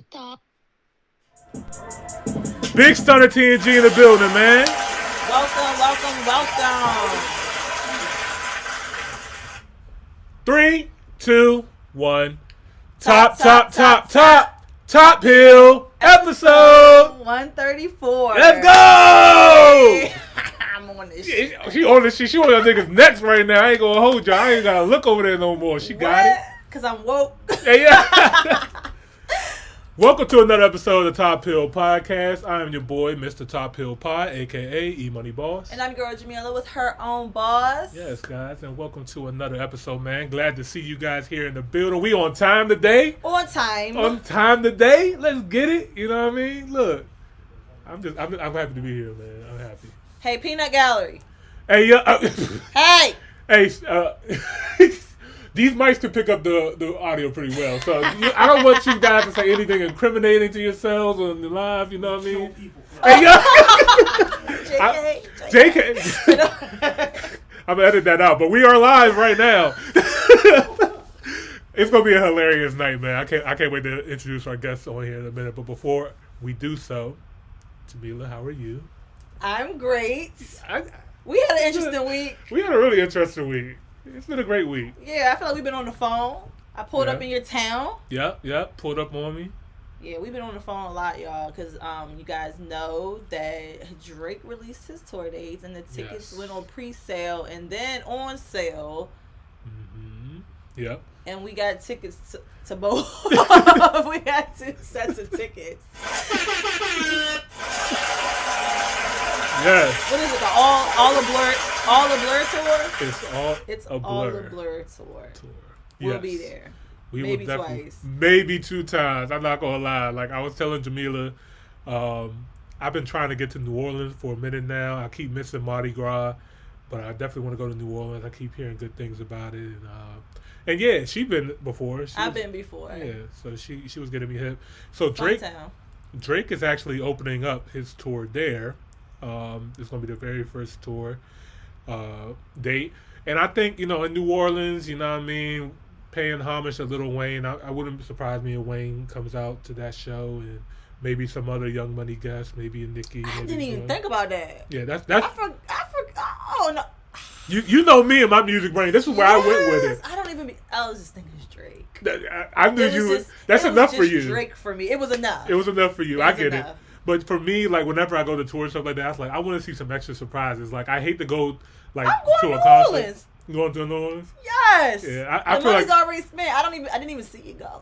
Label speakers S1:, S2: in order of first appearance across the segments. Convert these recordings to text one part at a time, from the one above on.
S1: Top.
S2: Big Stunner TNG in the building, man.
S3: Welcome.
S2: 3, 2, 1. Top Hill episode
S3: 134.
S2: Let's go!
S3: I'm on this shit.
S2: She on this shit. She on that nigga's necks right now. I ain't gonna hold you. I ain't gotta look over there no more. She got it.
S3: Because I'm woke.
S2: Yeah. Welcome to another episode of the Top Hill Podcast. I am your boy, Mr. Top Hill Pie, a.k.a. E-Money Boss.
S3: And I'm girl Jamila with her own boss.
S2: Yes, guys, and welcome to another episode, man. Glad to see you guys here in the building. We on time today.
S3: On time
S2: today. Let's get it. You know what I mean? Look, I'm happy to be here, man. I'm happy.
S3: Hey, Peanut Gallery.
S2: Hey,
S3: Hey.
S2: Hey, these mics can pick up the audio pretty well. So I don't want you guys to say anything incriminating to yourselves on the live. You know what I mean? Hey, JK. I'm gonna edit that out, but we are live right now. It's gonna be a hilarious night, man. I can't wait to introduce our guests on here in a minute. But before we do so, Jamila, how are you?
S3: I'm great. We had an interesting week.
S2: We had a really interesting week. It's been a great week.
S3: Yeah, I feel like we've been on the phone. I pulled up in your town.
S2: Yep. Pulled up on me.
S3: Yeah, we've been on the phone a lot, y'all, because you guys know that Drake released his tour dates and the tickets went on pre-sale and then on sale.
S2: Mm-hmm. Yep.
S3: And we got tickets to both. We had 2 sets of tickets.
S2: Yes.
S3: What is it? All the Blur tour?
S2: It's
S3: all the Blur tour. We'll be there.
S2: We
S3: maybe
S2: will
S3: twice.
S2: Maybe 2 times. I'm not gonna lie. Like I was telling Jamila, I've been trying to get to New Orleans for a minute now. I keep missing Mardi Gras, but I definitely want to go to New Orleans. I keep hearing good things about it, and yeah, she's been before.
S3: I've been before.
S2: Yeah, so she was getting me hip. So Drake is actually opening up his tour there. It's going to be the very first tour date. And I think, in New Orleans, you know what I mean, paying homage to Lil Wayne, I wouldn't surprise me if Wayne comes out to that show and maybe some other Young Money guests, maybe a Nicki.
S3: I didn't even think about that.
S2: Yeah, that's
S3: I forgot. Oh, no.
S2: You know me and my music brain. This is where I went with it.
S3: I was just thinking it's Drake.
S2: I knew you. That's enough for you.
S3: Drake for me. It was enough.
S2: It was enough for you. I get it. But for me, like whenever I go to tours and stuff like that, it's like I want to see some extra surprises. Like I hate to go to a concert.
S3: Orleans.
S2: You going to New Orleans?
S3: Yes.
S2: Yeah, I
S3: the
S2: feel
S3: money's
S2: like
S3: already spent. I didn't even see it go.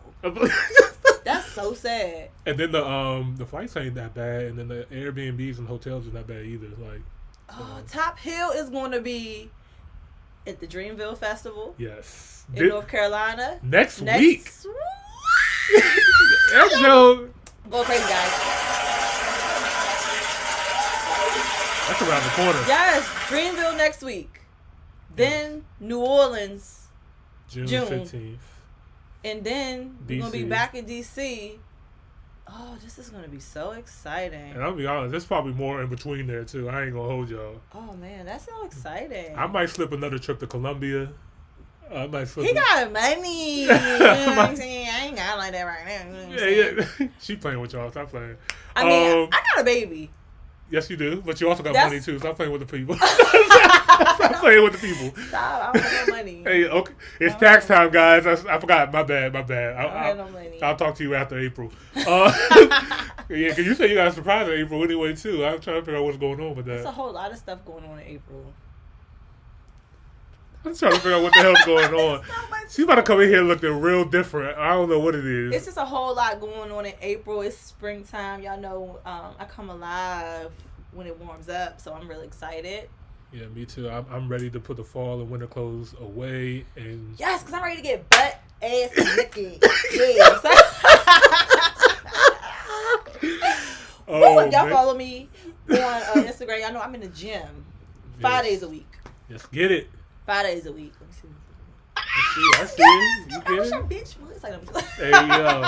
S3: That's so sad.
S2: And then the flights ain't that bad, and then the Airbnbs and hotels are not bad either. Like,
S3: Top Hill is going to be at the Dreamville Festival.
S2: Yes.
S3: In North Carolina.
S2: Next week.
S3: That
S2: show.
S3: Go crazy, guys.
S2: That's around the corner.
S3: Yes, Dreamville next week. Then New Orleans,
S2: June 15th.
S3: And then we're going to be
S2: DC.
S3: back in D.C. Oh, this is going to be so exciting.
S2: And I'll be honest, there's probably more in between there, too. I ain't going to hold y'all.
S3: Oh, man, that's so exciting.
S2: I might slip another trip to Colombia.
S3: He got money. You know what I'm saying? I ain't got like that right now. You know
S2: yeah. She playing with y'all. Stop playing.
S3: I mean, I got a baby.
S2: Yes, you do. But you also got money, too. Stop playing with the people. Stop playing with the people.
S3: Stop. I don't have no money.
S2: Hey, okay. It's tax time, guys. I forgot. My bad.
S3: I don't have no money.
S2: I'll talk to you after April. Yeah, because you said you got a surprise in April anyway, too. I'm trying to figure out what's going on with that.
S3: There's a whole lot of stuff going on in April.
S2: I'm trying to figure out what the hell's going on. She's about to come in here looking real different. I don't know what it is.
S3: It's just a whole lot going on in April. It's springtime. Y'all know I come alive when it warms up, so I'm really excited.
S2: Yeah, me too. I'm ready to put the fall and winter clothes away. And
S3: yes, because I'm ready to get butt ass licking. Yes. Y'all follow me on Instagram. Y'all know I'm in the gym 5 days a week.
S2: Yes, get it.
S3: 5 days a week. Let me see.
S2: I see. You
S3: I wish
S2: get
S3: your
S2: it?
S3: bitch would.
S2: There you go.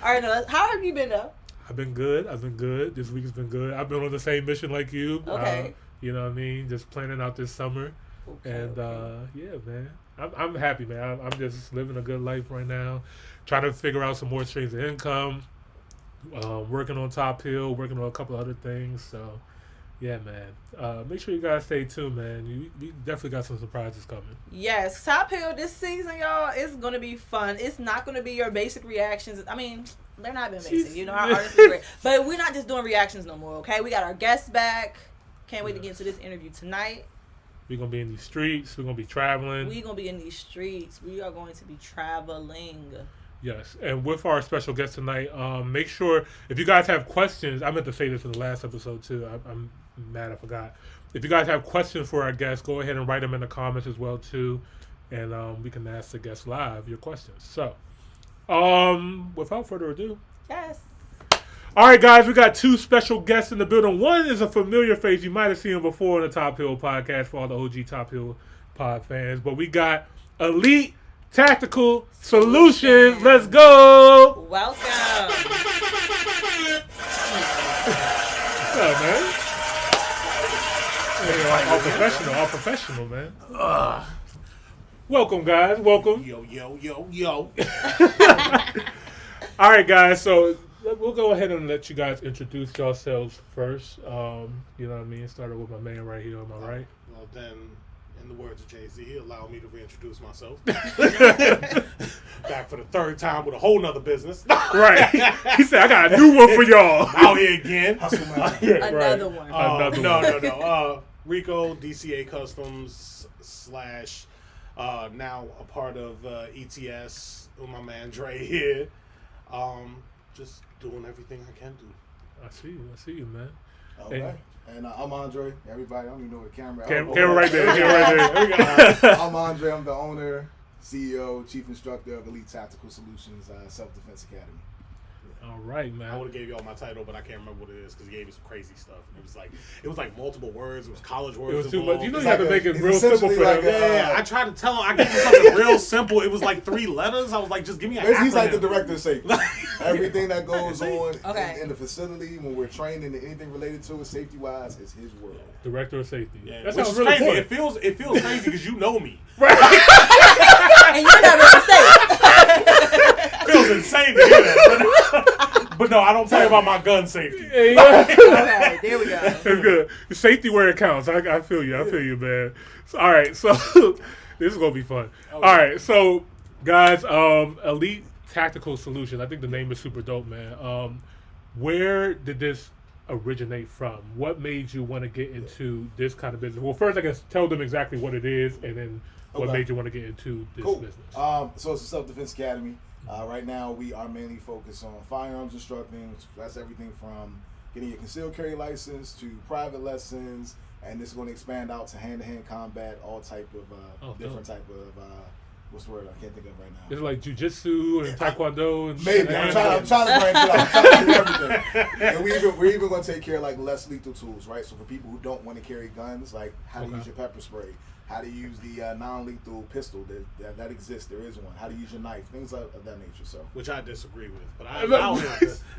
S3: All right, how have you been though?
S2: I've been good. This week has been good. I've been on the same mission like you.
S3: Okay.
S2: You know what I mean? Just planning out this summer.
S3: Okay,
S2: and yeah, man. I'm happy, man. I'm just living a good life right now. trying to figure out some more streams of income. Working on Top Hill, working on a couple other things. So, yeah, man. Make sure you guys stay tuned, man. We definitely got some surprises coming.
S3: Yes, Top Hill this season, y'all, it's going to be fun. It's not going to be your basic reactions. I mean, they're not been basic. You know, our artists are great. But we're not just doing reactions no more, okay? We got our guests back. Can't wait to get into this interview tonight.
S2: We're going to be in these streets. We're going to be traveling.
S3: We're going to be in these streets. We are going to be traveling.
S2: Yes, and with our special guest tonight, make sure, if you guys have questions, I meant to say this in the last episode too, I'm mad I forgot. If you guys have questions for our guests, go ahead and write them in the comments as well too, and we can ask the guests live your questions. So, without further ado.
S3: Yes.
S2: All right, guys, we got two special guests in the building. One is a familiar face. You might have seen him before in the Top Hill podcast for all the OG Top Hill pod fans, but we got Elite Tactical Solutions. Let's go.
S3: Welcome.
S2: What's up, man? Hey, all professional, man. Welcome, guys. Welcome.
S1: Yo.
S2: All right, guys. So we'll go ahead and let you guys introduce yourselves first. You know what I mean? Started with my man right here on my right.
S1: Well, then, in the words of Jay-Z, allow me to reintroduce myself. Back for the third time with a whole nother business.
S2: Right. He said, I got a new one for y'all.
S1: Out here again.
S3: Another one.
S1: No. Rico, DCA Customs / now a part of ETS with my man Dre here. Just doing everything I can do.
S2: I see you, man.
S4: All right. And I'm Andre. Everybody, I don't even know the camera.
S2: Camera right there. There we go.
S4: I'm Andre. I'm the owner, CEO, chief instructor of Elite Tactical Solutions Self-Defense Academy.
S2: All right, man.
S1: I would have gave y'all my title, but I can't remember what it is because he gave me some crazy stuff. It was like multiple words. It was college words.
S2: It was too much. You know, you
S4: like
S2: have to make it real simple for
S4: like
S2: them.
S1: Yeah, I tried to tell him. I gave him something real simple. It was like 3 letters. I was like, just give me an acronym.
S4: He's like the director of safety. Everything that goes on
S3: Okay.
S4: in the facility when we're training and anything related to it, safety-wise, is his world.
S2: Director of safety.
S1: Yeah,
S2: That
S1: which
S2: sounds
S1: is
S2: really
S1: crazy.
S2: cool.
S1: It feels crazy because you know me.
S3: And you're not really safe.
S1: It feels insane to hear that. But no, I don't tell you about my gun safety.
S3: Okay, there we go.
S2: It's good. Safety where it counts. I feel you. I feel you, man. So, all right, so this is gonna be fun. All right, so guys, Elite Tactical Solutions. I think the name is super dope, man. Where did this originate from? What made you want to get into this kind of business? Well, first, I guess tell them exactly what it is, and then what made you want to get into this business.
S4: So it's a self-defense academy. Right now, we are mainly focused on firearms instructing. That's everything from getting your concealed carry license to private lessons, and this is going to expand out to hand-to-hand combat, all type of different type of what's the word I can't think of right now.
S2: It's like jujitsu and taekwondo and
S4: maybe I'm trying to branch it out. I'm trying to do everything. And we're even going to take care of like less lethal tools, right? So for people who don't want to carry guns, like how to use your pepper spray, how to use the non-lethal pistol that exists. There is one. How to use your knife, things of that nature. So,
S1: which I disagree with, but I allow him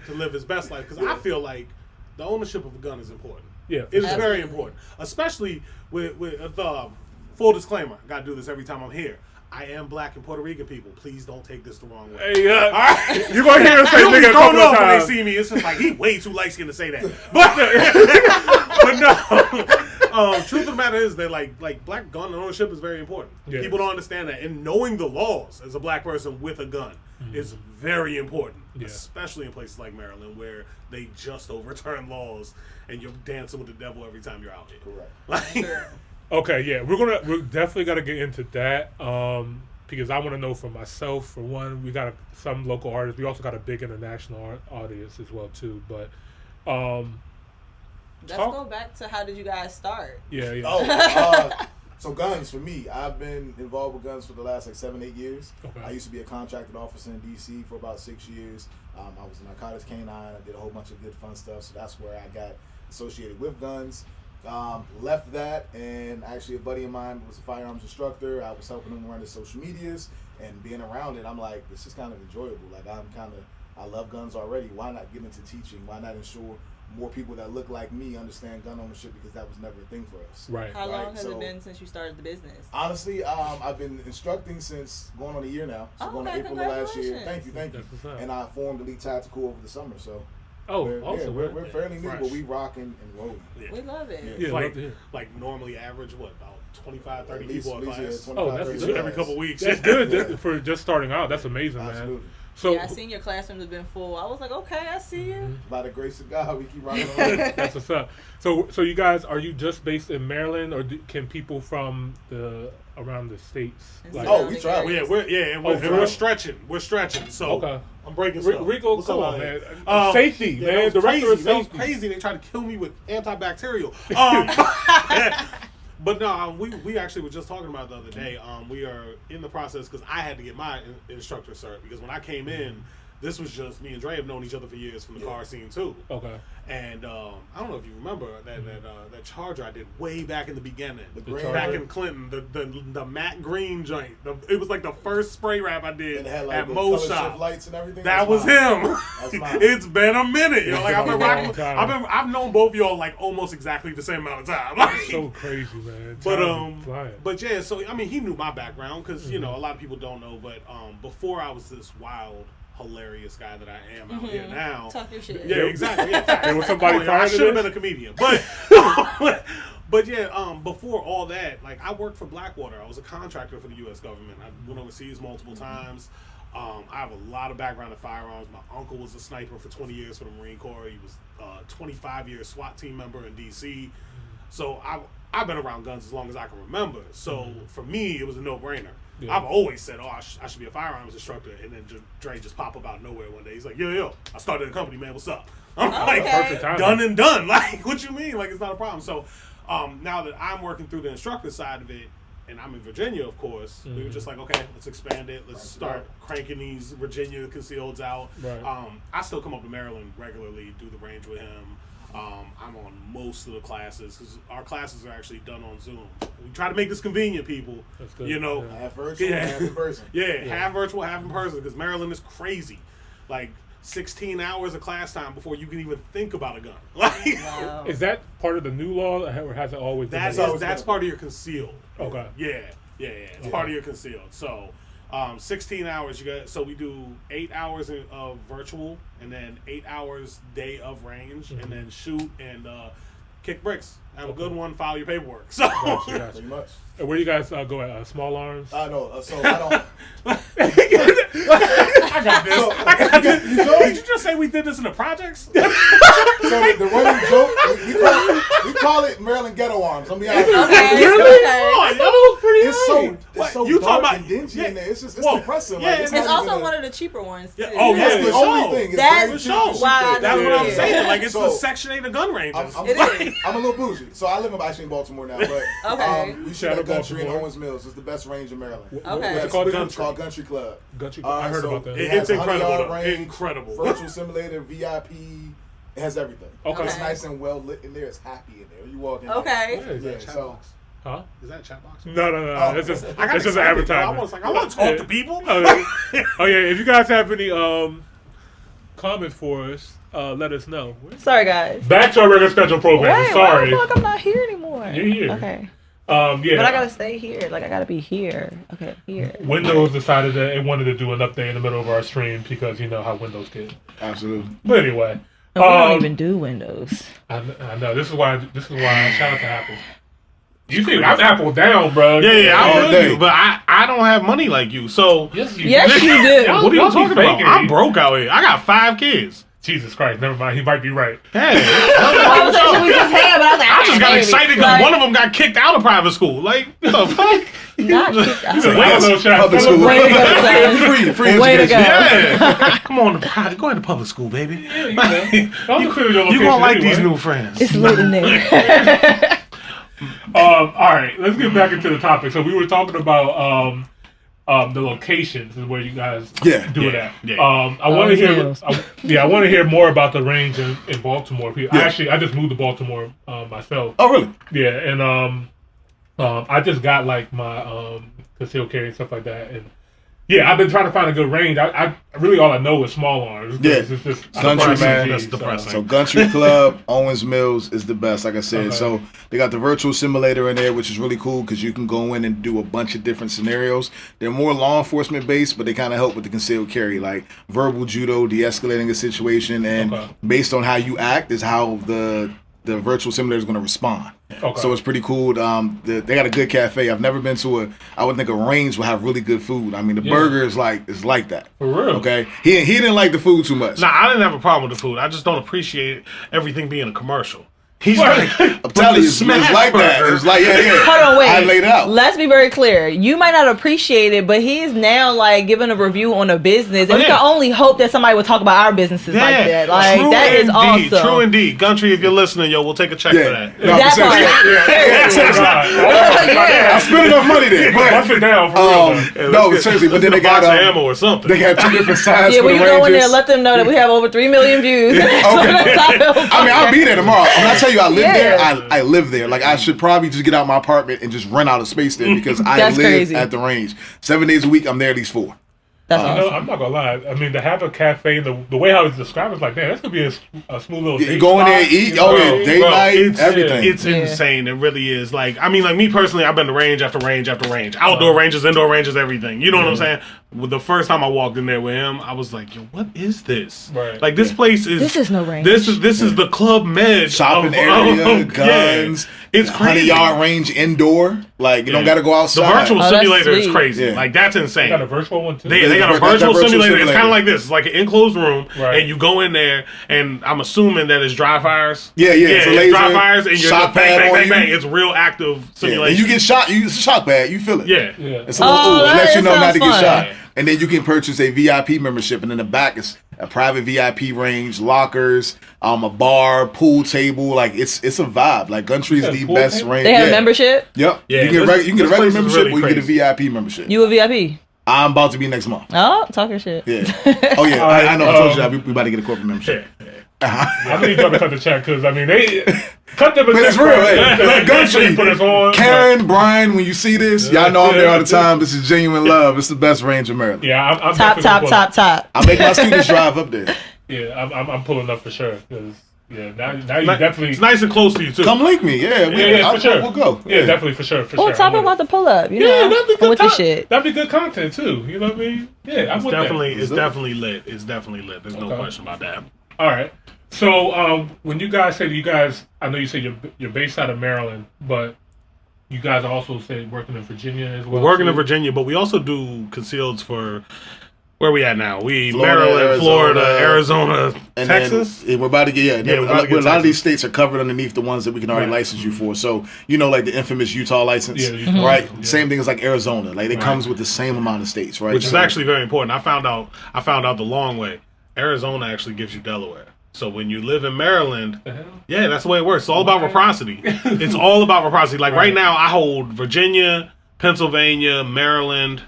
S1: to live his best life because I feel like the ownership of a gun is important.
S2: Yeah,
S1: it's very important, especially with the full disclaimer. I gotta do this every time I'm here. I am black and Puerto Rican people. Please don't take this the wrong way.
S2: Hey,
S1: all right?
S2: You're going to hear him say nigga a couple of times.
S1: When they see me, it's just like, he way too light-skinned to say that. But no. Truth of the matter is that, like black gun ownership is very important. Yes. People don't understand that. And knowing the laws as a black person with a gun is very important, especially in places like Maryland where they just overturn laws and you're dancing with the devil every time you're out here.
S4: Correct.
S1: Sure.
S2: Okay, yeah, we're definitely gotta get into that because I want to know for myself. For one, we got some local artists. We also got a big international audience as well too. But
S3: let's go back to how did you guys start?
S2: Yeah.
S4: So guns for me, I've been involved with guns for the last 7-8 years.
S2: Okay.
S4: I used to be a contracted officer in DC for about 6 years. I was a narcotics canine. I did a whole bunch of good fun stuff. So that's where I got associated with guns. Left that, and actually a buddy of mine was a firearms instructor. I was helping him run his social medias, and being around it, I'm like, this is kind of enjoyable. Like I love guns already. Why not get into teaching? Why not ensure more people that look like me understand gun ownership because that was never a thing for us.
S2: Right.
S3: How long has it been since you started the business?
S4: Honestly, I've been instructing since going on a year now. So going to April of last year. Thank you. And I formed Elite Tactical over the summer. So
S2: awesome.
S4: We're fairly new, but we rocking and rolling.
S3: We love it.
S1: Yeah, like normally average about 25, 30 people in class.
S2: That's
S1: good. Every couple weeks.
S2: That's good for just starting out. That's amazing,
S4: Absolutely.
S2: man. So
S3: I seen your classroom has been full. I was like, okay, I see you.
S4: By the grace of God, we keep rocking on.
S2: That's what's up. So you guys, are you just based in Maryland, or can people from around the states?
S4: We try.
S1: We're stretching. We're stretching. So I'm breaking stuff.
S2: Rico,
S1: What's
S2: come
S1: up,
S2: on, man. Safety, man. Director of safety.
S1: That was crazy. They tried to kill me with antibacterial. But no, we actually were just talking about it the other day. We are in the process because I had to get my instructor cert because when I came in, this was just me and Dre have known each other for years from the car scene too.
S2: Okay.
S1: And I don't know if you remember that Charger I did way back in the beginning,
S2: back
S1: in Clinton, the matte green joint. It was like the first spray wrap I did at Mo Shop.
S4: Lights and everything.
S1: That was him. It's been a minute. Like I've been rocking. I've known both of y'all like almost exactly the same amount of time. Like,
S2: so crazy, man.
S1: But yeah. So I mean, he knew my background because a lot of people don't know. But before I was this wild, hilarious guy that I am out here now.
S3: Talk your shit.
S1: Yeah, exactly. Yeah,
S2: there was somebody
S1: I should have been a comedian, but before all that, like I worked for Blackwater. I was a contractor for the U.S. government. I went overseas multiple times. I have a lot of background in firearms. My uncle was a sniper for 20 years for the Marine Corps. He was a 25-year SWAT team member in D.C. So I've been around guns as long as I can remember. So for me, it was a no-brainer. Yeah. I've always said, I should be a firearms instructor, and then Dre just pop up out of nowhere one day. He's like, yo, I started a company, man. What's up? I'm like, done and done. Like, what you mean? Like, it's not a problem. So now that I'm working through the instructor side of it, and I'm in Virginia, of course, we were just like, okay, let's expand it. Let's start cranking these Virginia concealeds out.
S2: Right.
S1: I still come up to Maryland regularly, do the range with him. I'm on most of the classes because our classes are actually done on Zoom. We try to make this convenient, people.
S2: That's good.
S4: Half virtual, half in person.
S1: Half virtual, half in person because Maryland is crazy. Like 16 hours of class time before you can even think about a gun. Like,
S2: is that part of the new law, or has it always been?
S1: That's part of your concealed.
S2: Okay.
S1: Yeah. It's part of your concealed. So 16 hours, so we do 8 hours of virtual and then 8 hours day of range and then shoot and kick bricks. Have a good one, file your paperwork. So
S2: gotcha.
S4: Pretty much.
S2: And where do you guys go at? Small arms?
S4: No, so I don't.
S1: I got this. Did you just say we did this in the projects?
S4: So the running joke, we call it Maryland Ghetto Arms. Let me honest. It's so
S1: you
S4: dark
S1: about
S4: and dingy in there. It's depressing.
S1: Yeah,
S3: it's also one of the cheaper ones too.
S4: That's the only thing.
S3: That's
S1: why. That's what I'm saying. Like it's the Section 8 of gun ranges.
S4: I'm a little bougie, so I live in Baltimore now. But we shoot at Country in Owens Mills. It's the best range in Maryland.
S3: Okay.
S2: What's it called?
S4: It's called Country Club.
S2: I heard about that.
S1: It's incredible. Incredible.
S4: Virtual simulator, VIP. It has everything.
S2: Okay.
S4: It's nice and well lit in there. It's happy in there. You walk in.
S3: Okay.
S1: Is that chat box?
S2: Huh?
S1: Is that a chat box?
S2: No. It's just an advertisement.
S1: I want to talk to people.
S2: Oh yeah. If you guys have any comments for us, let us know.
S3: Sorry, guys.
S2: Back to our regular schedule program. Sorry.
S3: I feel like I'm not here anymore.
S2: You're here.
S3: Okay.
S2: Yeah.
S3: But I gotta stay here. Like I gotta be here. Okay, here.
S2: Windows decided that it wanted to do an update in the middle of our stream because you know how Windows get.
S4: Absolutely.
S2: But anyway,
S3: we don't even do Windows.
S2: I know. This is why. Shout out to Apple. You think I'm Apple down, bro?
S1: Yeah, I feel you, but I don't have money like you. So
S3: yes, you do.
S1: What are you talking about? I'm broke out here. I got 5 kids.
S2: Jesus Christ, never mind. He might be right.
S1: Hey,
S3: I
S1: just got excited because one of them got kicked out of private school. Like, the fuck?
S3: Not kicked out.
S4: Public school.
S3: Way to go,
S4: free
S3: way to go.
S1: Yeah. Come on, go into public school, baby. You gonna like these new friends.
S3: It's lit in there.
S2: All right, let's get back into the topic. So we were talking about the locations and where you guys do it at. Yeah. I want to hear. I want to hear more about the range in Baltimore. I just moved to Baltimore myself.
S4: Oh, really?
S2: Yeah, and I just got like my concealed carry and stuff like that, and Yeah, I've been trying to find a good range. I really all I know is small arms.
S4: Yeah.
S2: It's just
S4: Country, man.
S1: That's depressing.
S4: So Country Club, Owens Mills is the best, like I said. So they got the virtual simulator in there, which is really cool because you can go in and do a bunch of different scenarios. They're more law enforcement based, but they kind of help with the concealed carry, like verbal judo, de-escalating a situation, and based on how you act is how the virtual simulator is going to respond. Okay. So it's pretty cool. They got a good cafe. I've never been to I would think a range will have really good food. I mean, the burger is like that.
S2: For real.
S4: Okay. He didn't like the food too much.
S1: Nah, I didn't have a problem with the food. I just don't appreciate everything being a commercial. He's like,
S4: I'm telling you, it's like that. It was like, yeah.
S3: Hold on, wait.
S4: I laid it out.
S3: Let's be very clear. You might not appreciate it, but he's now like giving a review on a business, and we can only hope that somebody will talk about our businesses like that. Like that is awesome.
S1: True indeed. Country, if you're listening, yo, we'll take a check for that.
S4: No,
S3: that part.
S4: I spent enough money there.
S2: Bust it down for real.
S4: No, seriously. But then they got
S1: ammo or something.
S4: They got 2 different sides.
S3: Yeah,
S4: for
S3: when
S4: the
S3: you go in there,
S4: Rangers.
S3: let them know that we have over 3 million views.
S4: Okay. I mean, I'll be there tomorrow. When I tell you I live there, I live there. Like, I should probably just get out my apartment and just rent out a space there because I live
S3: crazy.
S4: at the range. 7 days a week, I'm there at least 4.
S3: That's awesome.
S2: I'm not gonna lie. I mean, to have a cafe, the way I was describing, it's like, man, that's gonna be a smooth little.
S4: You go in there and eat. Date night, everything.
S1: It's insane. It really is. Like, I mean, like me personally, I've been to range after range after range, outdoor ranges, indoor ranges, everything. You know what I'm saying? The first time I walked in there with him, I was like, yo, what is this?
S2: Right.
S1: Like, this place is.
S3: This is no range.
S1: This is the Club Med
S4: Shopping area, guns.
S1: It's crazy.
S4: 100-yard range indoor. Like, you don't got to go outside.
S1: The virtual simulator is
S3: sweet.
S1: crazy.
S4: Yeah.
S1: Like, that's insane.
S2: They got a virtual one too.
S1: They got a virtual simulator. It's kind of like this. It's like an enclosed room,
S2: right.
S1: and you go in there, and I'm assuming that it's dry fires.
S4: Yeah.
S1: It's dry fires, and you're
S4: shot
S1: just bang,
S4: pad
S1: bang,
S4: on
S1: bang.
S4: you.
S1: It's real active simulation.
S4: And you get shot. You use a shot pad. You feel it.
S1: Yeah.
S4: It's a little it lets you know not to get
S3: fun.
S4: shot. And then you can purchase a VIP membership, and in the back is a private VIP range, lockers, a bar, pool table. Like it's a vibe. Like Country is the best
S2: table?
S4: range.
S3: They have a membership?
S4: Yep.
S1: Yeah,
S4: you can get a regular membership,
S1: really
S4: or you can get a VIP membership.
S3: You a VIP?
S4: I'm about to be next month.
S3: Oh, talking shit.
S4: Yeah. Oh yeah. I know. I told you that we about to get a corporate membership.
S2: I need y'all to cut the check because I mean they cut them.
S4: But it's real. Hey, Country,
S2: put us on.
S4: Karen, Brian, when you see this, y'all know I'm there all the time. This is genuine love. It's the best range in Maryland.
S2: Yeah, I'm
S3: Top.
S4: I make my students drive up there.
S2: Yeah, I'm pulling up for sure because now you definitely.
S1: It's nice and close to you too.
S4: Come link me. Yeah,
S2: for sure.
S4: We'll go.
S2: Yeah, definitely for sure.
S3: Well, talk about the pull up. You know,
S2: that'd be good.
S3: with the shit.
S2: That'd be good content too. You know what I mean? Yeah,
S1: It's definitely lit. It's definitely lit. There's no question about that.
S2: All right. So when you guys say I know you say you're based out of Maryland, but you guys also say working in Virginia as well.
S1: We're working in Virginia, but we also do concealeds for where we at now.
S4: Florida,
S1: Maryland,
S4: Arizona,
S1: Florida, Arizona,
S4: and
S1: Texas.
S4: We're about to get
S1: we're about to get
S4: a lot of
S1: Texas.
S4: these states are covered underneath the ones that we can already license you for. So like the infamous Utah license, right? Yeah. Same thing as like Arizona. Like it comes with the same amount of states, right?
S1: Which is actually very important. I found out the long way. Arizona actually gives you Delaware. So when you live in Maryland, that's the way it works. It's all about reciprocity. It's all about reciprocity. Like right now, I hold Virginia, Pennsylvania, Maryland.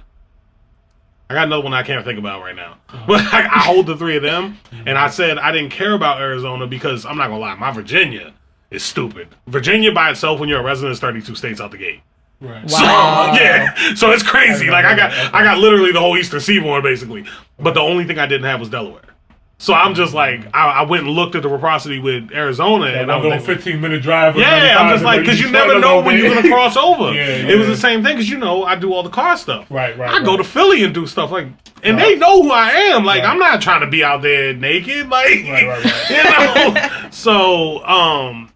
S1: I got another one I can't think about right now. But I hold the 3 of them. And I said I didn't care about Arizona because I'm not going to lie. My Virginia is stupid. Virginia by itself, when you're a resident, is 32 states out the gate.
S2: Right.
S3: Wow.
S1: So, so it's crazy. Like I got literally the whole Eastern Seaboard basically. But the only thing I didn't have was Delaware. So I'm just like, I went and looked at the reciprocity with Arizona, and I'm
S2: going 15-minute drive.
S1: I'm just like, because you never know when you're gonna cross over. It was the same thing because I do all the car stuff.
S2: Right.
S1: I go to Philly and do stuff like, and they know who I am. Like I'm not trying to be out there naked. Like So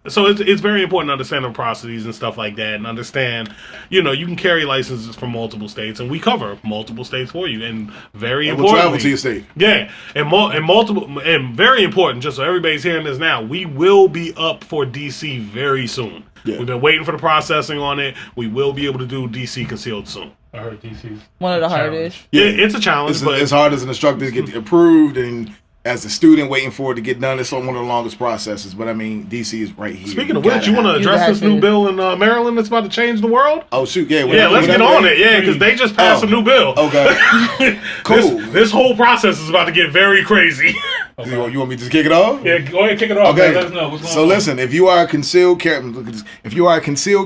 S1: it's very important to understand the reciprocities and stuff like that, and understand, you can carry licenses from multiple states, and we cover multiple states for you, and
S4: we'll
S1: importantly,
S4: travel to your state.
S1: Yeah, and very important, just so everybody's hearing this now, we will be up for DC very soon. Yeah. We've been waiting for the processing on it. We will be able to do DC concealed soon.
S2: I heard DC's
S3: one of the hardest.
S1: Yeah, it's a challenge. But
S4: it's hard as an instructor to get approved, and as a student waiting for it to get done, it's one of the longest processes. But I mean, DC is right here.
S1: Speaking of which, you want to address this new bill in Maryland that's about to change the world?
S4: Oh shoot,
S1: let's get on it. Yeah, because they just passed a new bill.
S4: Okay, cool.
S1: This whole process is about to get very crazy.
S4: Okay. You want me to just kick it off?
S2: Yeah, go ahead, kick it off.
S4: Okay.
S2: Let us know what's going on.
S4: So listen, if you are a concealed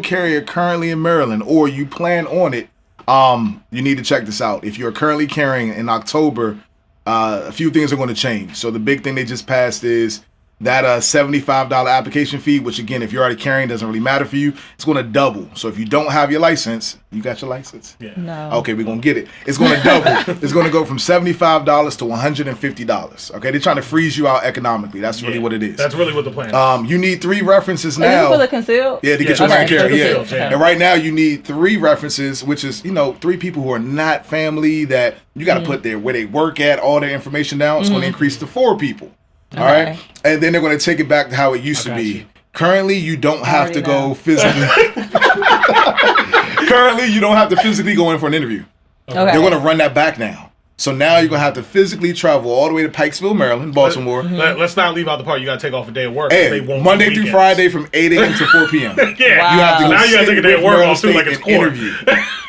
S4: carrier, currently in Maryland, or you plan on it, you need to check this out. If you're currently carrying in October, a few things are going to change. So the big thing they just passed is that $75 application fee, which again, if you're already carrying, doesn't really matter for you. It's going to double. So if you don't have your license, you got your license?
S1: Yeah.
S3: No.
S4: Okay, we're going to get it. It's going to double. It's going to go from $75 to $150. Okay, they're trying to freeze you out economically. That's really what it is.
S1: That's really what the plan is.
S4: You need 3 references now.
S3: Is this for the concealed?
S4: Yeah, to get your
S3: okay.
S4: carry. Yeah.
S3: Okay.
S4: And right now you need 3 references, which is 3 people who are not family that you got to put there where they work at, all their information down. It's going to increase to 4 people. All right, and then they're going to take it back to how it used to be.
S2: You.
S4: Currently, you don't have to go physically. Currently, you don't have to physically go in for an interview.
S3: Okay.
S4: They're going to run that back now. So now you're going to have to physically travel all the way to Pikesville, Maryland, Baltimore.
S1: Let's not leave out the part you got to take off a day of work. They
S4: And
S1: won't
S4: Monday through Friday from 8 a.m. to 4 p.m.
S1: Yeah,
S3: Wow.
S4: You have to go
S1: now you got to take a day of work off too, like it's court.
S4: interview.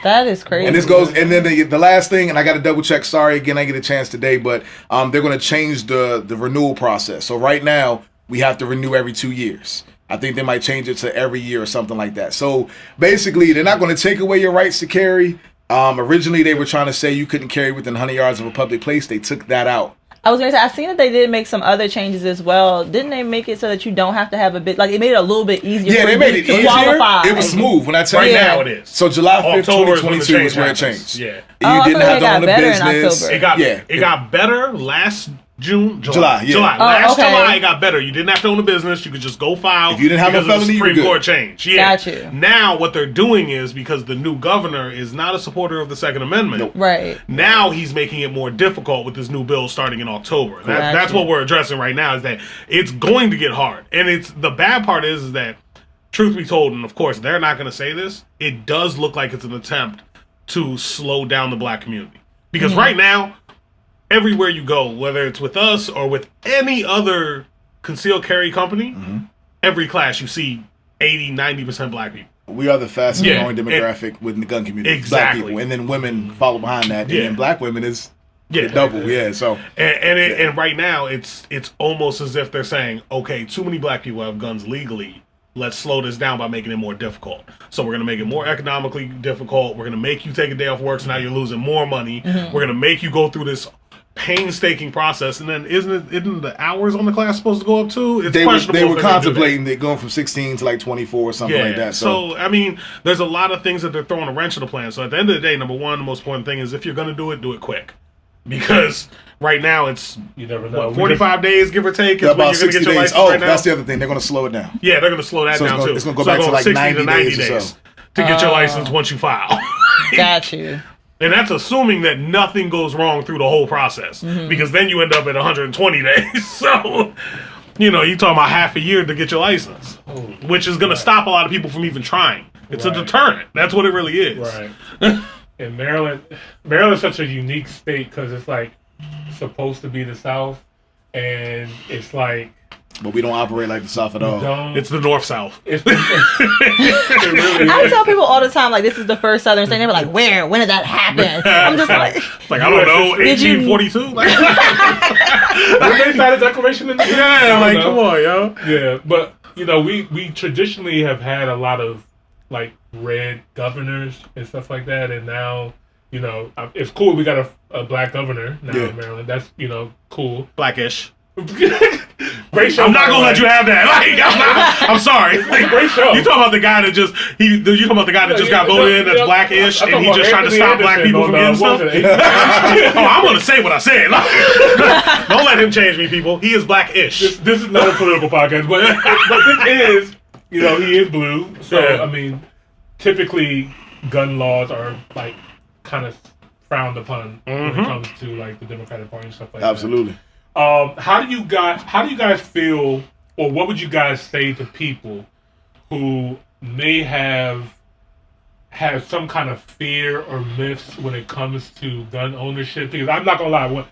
S3: That is crazy.
S4: And this goes, and then the last thing, and I got to double check. Sorry, again, I get a chance today, but they're going to change the renewal process. So right now, we have to renew every 2 years. I think they might change it to every year or something like that. So basically, they're not going to take away your rights to carry. Originally, they were trying to say you couldn't carry within 100 yards of a public place. They took that out.
S3: I was going to say, I seen that they did make some other changes as well. Didn't they make it so that you don't have to have a bit, like it made it a little bit easier
S4: Yeah,
S3: for
S4: they
S3: you
S4: made it
S3: to
S4: easier.
S3: qualify?
S4: It was smooth when I tell
S1: Right
S4: you.
S1: now it is.
S4: So July 5th,
S1: October is when the
S4: 2022
S1: change
S4: is where it
S1: happens.
S4: changed.
S1: Yeah.
S4: You
S3: I
S4: didn't
S3: thought
S4: have
S3: it
S4: to
S3: got
S4: own a
S3: better in
S4: business.
S3: October.
S1: It got better last July.
S4: Yeah.
S1: Last
S3: okay.
S1: July it got better. You didn't have to own a business. You could just go file.
S4: If you didn't have a
S1: because of the
S4: felony, you were
S1: Supreme
S4: good.
S1: Court change. Yeah.
S3: Got you.
S1: Now what they're doing is, because the new governor is not a supporter of the Second Amendment.
S4: Nope.
S3: Right.
S1: Now he's making it more difficult with this new bill starting in October. That's what we're addressing right now, is that it's going to get hard. And it's the bad part is that, truth be told, and of course they're not going to say this, it does look like it's an attempt to slow down the black community. Because right now, everywhere you go, whether it's with us or with any other concealed carry company, every class you see 80-90% black people.
S4: We are the fastest growing demographic within the gun community.
S1: Exactly.
S4: Black people. And then women follow behind that. And then black women is double. Yeah. So
S1: and right now it's almost as if they're saying, okay, too many black people have guns legally. Let's slow this down by making it more difficult. So we're going to make it more economically difficult. We're going to make you take a day off work, so now you're losing more money. We're going to make you go through this painstaking process, and then isn't the hours on the class supposed to go up too? It's questionable.
S4: They were contemplating it going from 16 to like 24 or something like that.
S1: So I mean, there's a lot of things that they're throwing a wrench in the plan. So at the end of the day, number one, the most important thing is, if you're going to do it quick, because right now it's,
S2: you never know,
S1: 45 days, give or take, is when
S4: about
S1: you're going to
S4: 60
S1: get your
S4: days.
S1: license right now.
S4: That's the other thing. They're going to slow it down.
S1: Yeah, they're going to slow that down too.
S4: It's going to go back to like
S1: 60
S4: 90 days or so.
S1: to get your license once you file.
S3: Got you.
S1: And that's assuming that nothing goes wrong through the whole process, because then you end up at 120 days. So, you're talking about half a year to get your license, which is going to stop a lot of people from even trying. It's a deterrent. That's what it really is.
S2: Right. And Maryland's such a unique state because it's like supposed to be the South, and it's like.
S4: But we don't operate like the South at all.
S1: It's the North-South.
S3: I tell people all the time, like, this is the first Southern state. They were like, where? When did that happen? I'm just like...
S1: I don't know, 1842?
S2: When they signed a declaration in the
S1: come on, yo.
S2: Yeah, but, we traditionally have had a lot of, like, red governors and stuff like that, and now, it's cool we got a black governor now in Maryland. That's, cool.
S1: Blackish.
S2: Great show.
S1: I'm not gonna let you have that. I'm sorry.
S2: Great show.
S1: You talking about the guy that just got voted in, that's blackish, and he just trying to stop black people from getting stuff? I'm gonna say what I said. Don't let him change me, people. He is blackish.
S2: This is not a political podcast, but this is, he is blue. So I mean, typically gun laws are like kind of frowned upon when it comes to like the Democratic Party and stuff like that.
S4: Absolutely.
S2: How do you guys feel, or what would you guys say to people who may have some kind of fear or myths when it comes to gun ownership? Because I'm not gonna lie,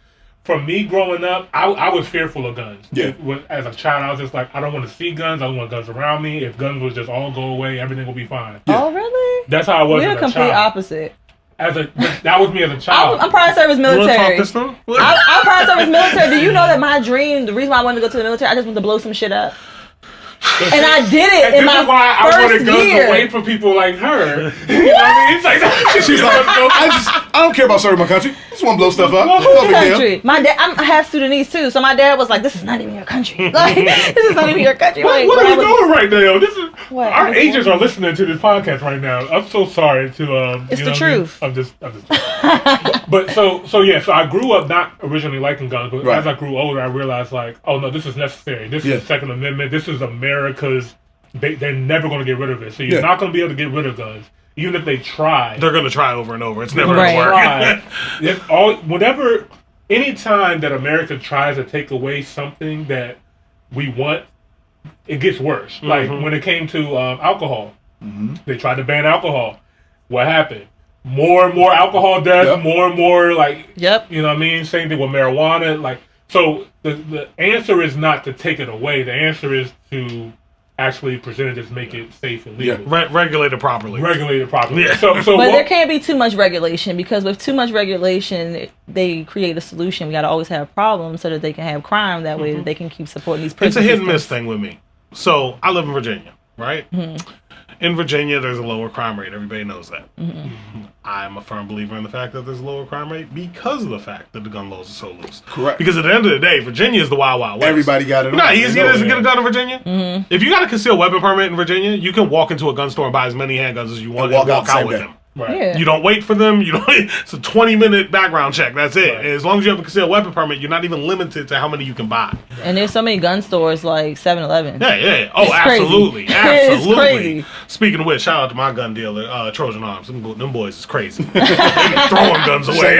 S2: for me growing up, I was fearful of guns.
S4: Yeah.
S2: As a child, I was just like, I don't want to see guns. I don't want guns around me. If guns would just all go away, everything will be fine.
S3: Yeah. Oh, really?
S2: That's how I was.
S3: We're
S2: as a
S3: complete
S2: child.
S3: opposite.
S2: That was me as a child.
S3: I'm prior service military.
S1: You talk
S3: I'm prior service military. Do you know that my dream, the reason why I wanted to go to the military, I just wanted to blow some shit up? And I did it in my
S2: This is why I
S3: first
S2: wanted guns
S3: year.
S2: away from people like her. You know what I mean? It's like,
S4: She's like, I don't care about serving my country. I just want to blow stuff up.
S3: Whose country? My dad. I'm half Sudanese too, so my dad was like, "This is not even your country. Like, this is not even your country." Like,
S2: what are we doing right now? This is our agents are listening to this podcast right now. I'm so sorry to.
S3: It's the truth.
S2: I mean? I'm just. But so I grew up not originally liking guns, but as I grew older, I realized like, oh no, this is necessary. This is the Second Amendment. This is America's. They're never going to get rid of it. So you're not going to be able to get rid of guns. Even if they try,
S1: they're going to try over and over. It's never going to
S2: work. Anytime that America tries to take away something that we want, it gets worse. Mm-hmm. Like when it came to alcohol, they tried to ban alcohol. What happened? More and more alcohol deaths. More and more you know what I mean. Same thing with marijuana. Like so, the answer is not to take it away. The answer is to actually present it, just make it safe and legal.
S1: Yeah. Regulate it properly.
S2: Yeah.
S3: But there can't be too much regulation, because with too much regulation, they create a solution. We got to always have problems so that they can have crime. That way they can keep supporting these prison
S1: It's a hit and
S3: systems.
S1: miss thing with me. So I live in Virginia, right? In Virginia, there's a lower crime rate. Everybody knows that. I'm a firm believer in the fact that there's a lower crime rate because of the fact that the gun laws are so loose.
S4: Correct.
S1: Because at the end of the day, Virginia is the wild, wild west.
S4: Everybody got it.
S1: You know how easy it is to get a gun in Virginia? If you got a concealed weapon permit in Virginia, you can walk into a gun store and buy as many handguns as you want and walk out with them.
S2: Right.
S3: Yeah.
S1: You don't wait for them. It's a 20-minute background check. That's it. Right. And as long as you have a concealed weapon permit, you're not even limited to how many you can buy.
S3: And there's so many gun stores like 7-Eleven.
S1: Yeah. Oh,
S3: it's
S1: absolutely.
S3: Crazy.
S1: Absolutely.
S3: It's crazy.
S1: Speaking of which, shout out to my gun dealer, Trojan Arms. Them boys is crazy. They throwing guns away.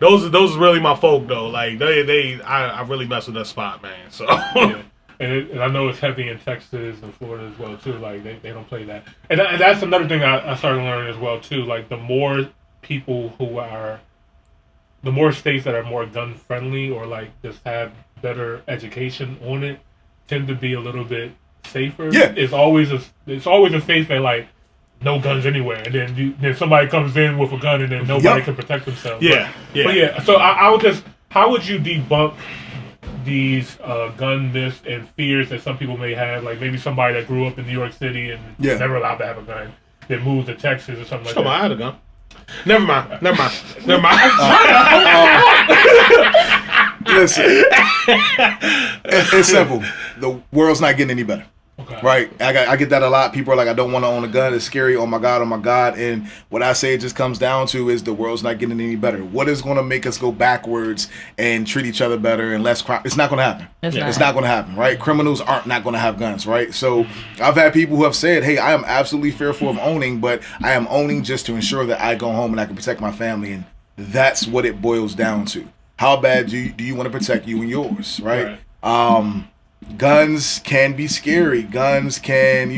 S1: Those are really my folk though. Like I really mess with that spot, man. So
S2: And I know it's heavy in Texas and Florida as well too. Like they don't play that, and that's another thing I started learning as well too. Like the more states that are more gun friendly or like just have better education on it tend to be a little bit safer.
S4: Yeah,
S2: it's always a space that like no guns anywhere, and then somebody comes in with a gun and then nobody can protect themselves. But so I would just, how would you debunk these gun myths and fears that some people may have? Like maybe somebody that grew up in New York City and never allowed to have a gun, then moved to Texas or something like that.
S1: I had a gun. Never mind.
S4: Listen, it's simple. The world's not getting any better. Okay. Right, I get that a lot. People are like, I don't want to own a gun. It's scary. Oh my god. And what I say it just comes down to is the world's not getting any better. What is going to make us go backwards and treat each other better and less crime? It's not going to happen. It's not going to happen. Right? Criminals aren't not going to have guns. Right? So I've had people who have said, hey, I am absolutely fearful of owning, but I am owning just to ensure that I go home and I can protect my family. And that's what it boils down to. How bad do you want to protect you and yours? Right? Guns can be scary. Guns can,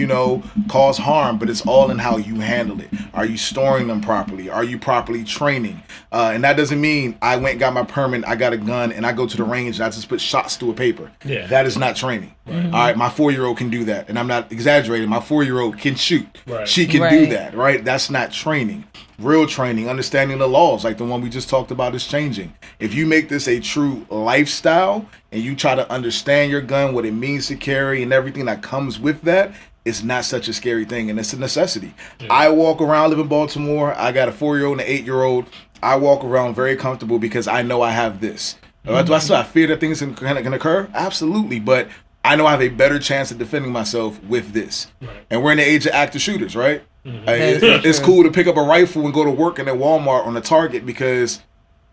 S4: cause harm, but it's all in how you handle it. Are you storing them properly? Are you properly training? And that doesn't mean I went and got my permit, I got a gun, and I go to the range and I just put shots through a paper. Yeah. That is not training. Right. All right, my 4-year-old can do that. And I'm not exaggerating. My 4-year-old can shoot. Right. She can do that, right? That's not training. Real training, understanding the laws, like the one we just talked about, is changing. If you make this a true lifestyle and you try to understand your gun, what it means to carry and everything that comes with that, it's not such a scary thing, and it's a necessity. Yeah. I walk around, live in Baltimore. I got a 4-year-old and an 8-year-old. I walk around very comfortable because I know I have this. Mm-hmm. Do I still have fear that things can occur? Absolutely, but I know I have a better chance of defending myself with this. Right. And we're in the age of active shooters, right? Mm-hmm. It's cool to pick up a rifle and go to work in a Walmart on a Target because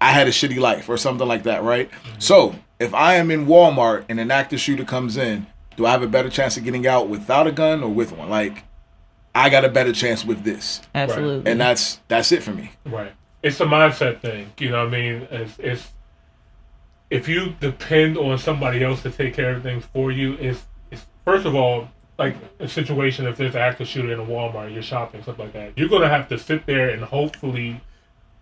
S4: I had a shitty life or something like that, right? Mm-hmm. So if I am in Walmart and an active shooter comes in, do I have a better chance of getting out without a gun or with one? Like, I got a better chance with this.
S3: Absolutely.
S4: Right. And that's it for me.
S2: Right. It's a mindset thing. You know what I mean? It's if you depend on somebody else to take care of things for you, it's first of all, like a situation, if there's an active shooter in a Walmart, you're shopping, stuff like that, you're going to have to sit there and hopefully,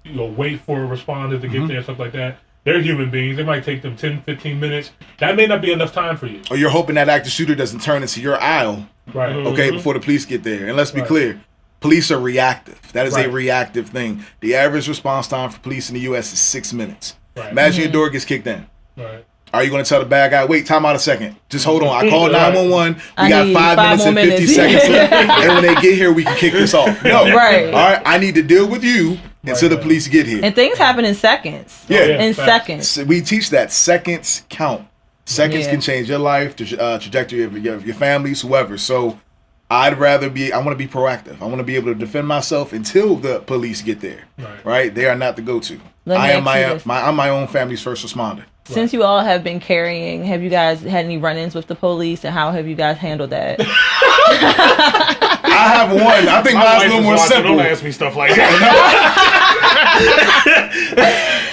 S2: wait for a responder to get there, stuff like that. They're human beings. It might take them 10, 15 minutes. That may not be enough time for you.
S4: Or you're hoping that active shooter doesn't turn into your aisle,
S2: right?
S4: Okay, before the police get there. And let's be clear, police are reactive. That is a reactive thing. The average response time for police in the U.S. is 6 minutes. Right. Imagine your door gets kicked in. Right. Are you going to tell the bad guy, wait, time out a second. Just hold on. I called 911. We got 5 minutes and 50 seconds left. And when they get here, we can kick this off. No.
S3: Right.
S4: All right. I need to deal with you until the police get here.
S3: And things happen in seconds.
S4: Yeah.
S3: In seconds.
S4: So we teach that seconds count. Seconds can change your life, the trajectory of your families, whoever. So I want to be proactive. I want to be able to defend myself until the police get there. Right? They are not the go-to. I'm my own family's first responder.
S3: Since you all have been carrying, have you guys had any run-ins with the police, and how have you guys handled that?
S4: I have one. I think mine's a little more simple.
S1: Don't ask me stuff like that.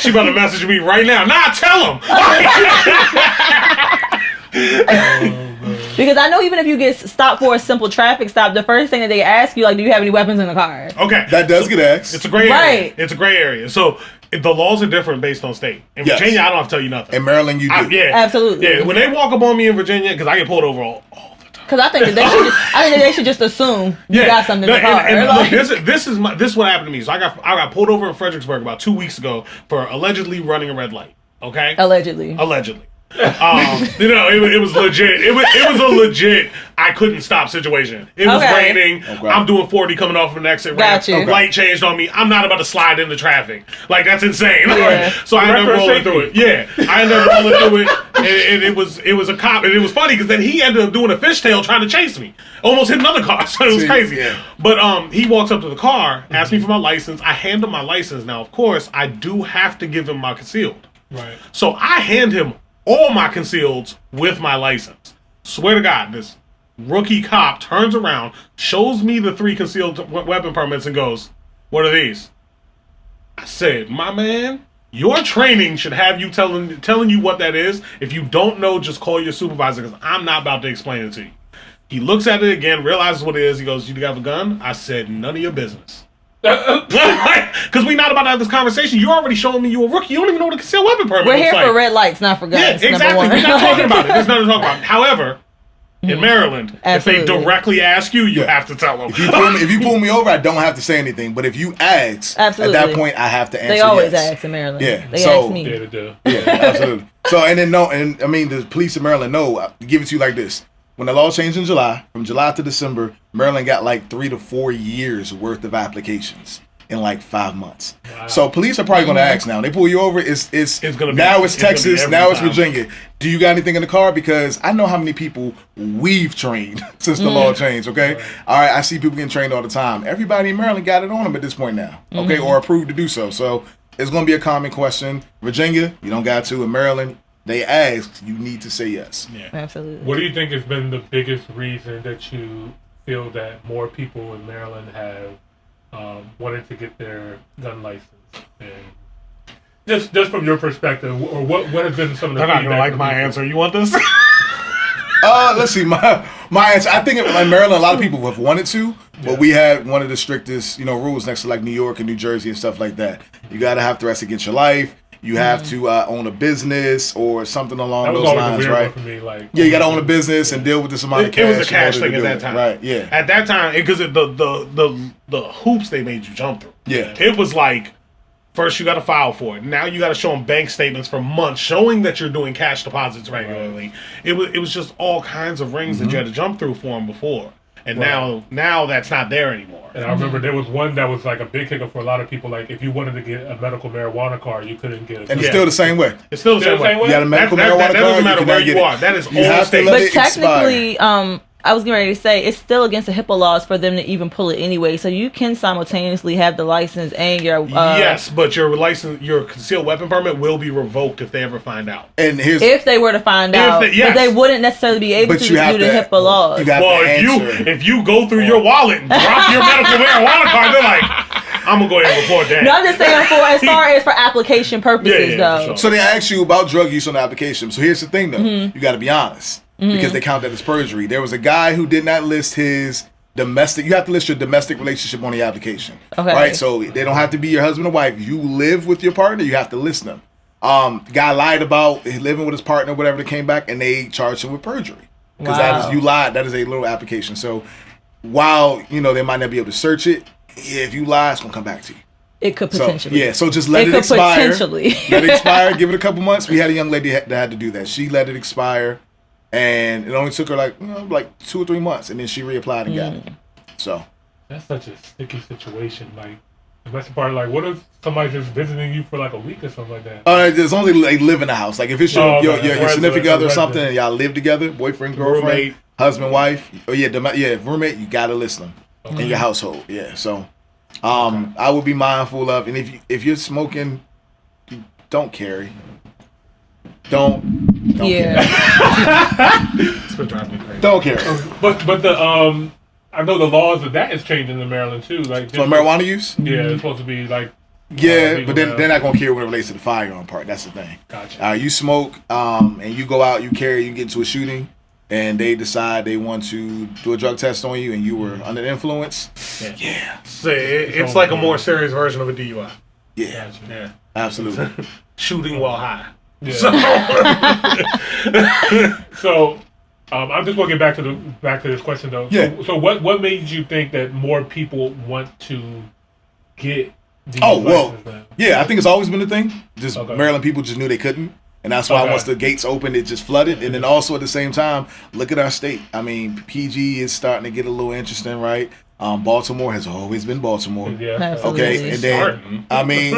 S1: She about to message me right now. Nah, tell him.
S3: Because I know even if you get stopped for a simple traffic stop, the first thing that they ask you, like, do you have any weapons in the car?
S1: Okay.
S4: That does get asked.
S1: It's a gray area. It's a gray area. So the laws are different based on state. In Virginia, I don't have to tell you nothing.
S4: In Maryland, you do.
S3: Yeah. Absolutely.
S1: Yeah. When they walk up on me in Virginia, because I get pulled over all the time.
S3: Because I think that they should just assume you got something in the car.
S1: And look, this is what happened to me. So I got pulled over in Fredericksburg about 2 weeks ago for allegedly running a red light. Okay.
S3: Allegedly.
S1: It was legit. It was a legit I couldn't stop situation. It was raining. Okay. I'm doing 40 coming off of an exit ramp. Light changed on me. I'm not about to slide into traffic. Like, that's insane. Yeah. So I ended up rolling through it. Yeah. I ended up rolling through it. And it was a cop. And it was funny because then he ended up doing a fishtail trying to chase me. Almost hit another car. So it was crazy. Yeah. But he walks up to the car, asks me for my license. I hand him my license. Now, of course, I do have to give him my concealed.
S2: Right.
S1: So I hand him all my concealeds with my license. Swear to God, this rookie cop turns around, shows me the 3 concealed weapon permits and goes, "What are these?" I said, "My man, your training should have you telling you what that is. If you don't know, just call your supervisor because I'm not about to explain it to you." He looks at it again, realizes what it is. He goes, "You have a gun?" I said, "None of your business." Because we're not about to have this conversation. You're already showing me you're a rookie. You don't even know what a concealed weapon permit
S3: We're here for red lights, not for guns.
S1: Yeah, exactly. We're not talking about it. There's nothing to talk about. However, in Maryland, if they directly ask you, you have to tell them.
S4: If you pull me over, I don't have to say anything. But if you ask, at that point, I have to answer.
S3: They always ask in Maryland.
S4: Yeah,
S3: they ask me.
S2: Yeah, they do.
S4: Yeah, absolutely. So the police in Maryland know. I give it to you like this. When the law changed in July, from July to December, Maryland got like 3 to 4 years worth of applications in like 5 months. Wow. So police are probably going to ask now. They pull you over. It's gonna be, now it's Texas. Now it's Virginia. Do you got anything in the car? Because I know how many people we've trained since the law changed. Okay, all right. I see people getting trained all the time. Everybody in Maryland got it on them at this point now. Okay, or approved to do so. So it's going to be a common question. Virginia, you don't got to. In Maryland, they ask, you need to say yes.
S3: Yeah, absolutely.
S2: What do you think has been the biggest reason that you feel that more people in Maryland have wanted to get their gun license? And just from your perspective, or what has been some of the
S1: They're not going to like my answer. You want this?
S4: Let's see. My answer. I think in Maryland, a lot of people have wanted to, but we had one of the strictest, rules next to like New York and New Jersey and stuff like that. You got to have threats against your life. You have to own a business or something along those lines, right?
S2: For me, like,
S4: you got to own a business and deal with this amount of cash.
S1: It was a cash thing at that time,
S4: right? Yeah.
S1: At that time, because the hoops they made you jump through.
S4: Yeah.
S1: It was like, first you got to file for it. Now you got to show them bank statements for months showing that you're doing cash deposits regularly. Right. It was just all kinds of rings that you had to jump through for them before. And now that's not there anymore.
S2: And I remember there was one that was like a big hiccup for a lot of people. Like if you wanted to get a medical marijuana card, you couldn't get it.
S4: And it's still the same way.
S1: It's still the same way.
S4: You got a medical marijuana card.
S1: That doesn't matter where you are. That is all state.
S3: But technically, I was getting ready to say it's still against the HIPAA laws for them to even pull it anyway. So you can simultaneously have the license and your
S1: yes, but your license, your concealed weapon permit will be revoked if they ever find out.
S4: And
S3: if they were to find out, but they wouldn't necessarily be able to due to HIPAA laws.
S1: If you go through your wallet and drop your medical marijuana card, they're like, I'm gonna go ahead and report that.
S3: No, I'm just saying as far as for application purposes, though.
S1: Sure.
S4: So they ask you about drug use on the application. So here's the thing, though, you got to be honest. Because they count that as perjury. There was a guy who did not list his domestic. You have to list your domestic relationship on the application. Okay. Right? So they don't have to be your husband or wife. You live with your partner, you have to list them. The guy lied about living with his partner, whatever, that came back, and they charged him with perjury. Because you lied. That is a little application. So while, they might not be able to search it, if you lie, it's going to come back to you.
S3: It could potentially.
S4: So just let it expire.
S3: Potentially.
S4: Let it expire. Give it a couple months. We had a young lady that had to do that. She let it expire, and it only took her like 2 or 3 months, and then she reapplied and got it. So
S2: that's such a sticky situation. Like the best part, like what if somebody's just visiting you for like a week or something like that?
S4: There's only like live in the house. Like if it's your significant other or something, and y'all live together, boyfriend, girlfriend, roommate, husband, wife. Roommate. You gotta list them in your household. Yeah. So. I would be mindful of, and if you're smoking, don't carry. Don't carry.
S1: It's been driving me crazy.
S4: Don't carry.
S2: But the I know the laws of that is changing in Maryland too. Like
S4: so marijuana use.
S2: Yeah, it's supposed to be like.
S4: But then they're not gonna carry when it relates to the firearm part. That's the thing.
S2: Gotcha.
S4: You smoke, and you go out, you carry, you get into a shooting. And they decide they want to do a drug test on you, and you were under the influence. Yeah.
S1: So it's like a more serious version of a DUI.
S4: Yeah.
S2: Gotcha. Yeah.
S4: Absolutely.
S1: Shooting while high.
S2: Yeah. So, I'm just going to get back to this question though.
S4: Yeah.
S2: So what made you think that more people want to get these licenses now?
S4: Yeah, I think it's always been a thing. Just Maryland people just knew they couldn't. And that's why once the gates opened, it just flooded. And then also at the same time, look at our state. I mean, PG is starting to get a little interesting, right? Baltimore has always been Baltimore.
S2: Yeah.
S3: Absolutely.
S4: Okay, and then I mean,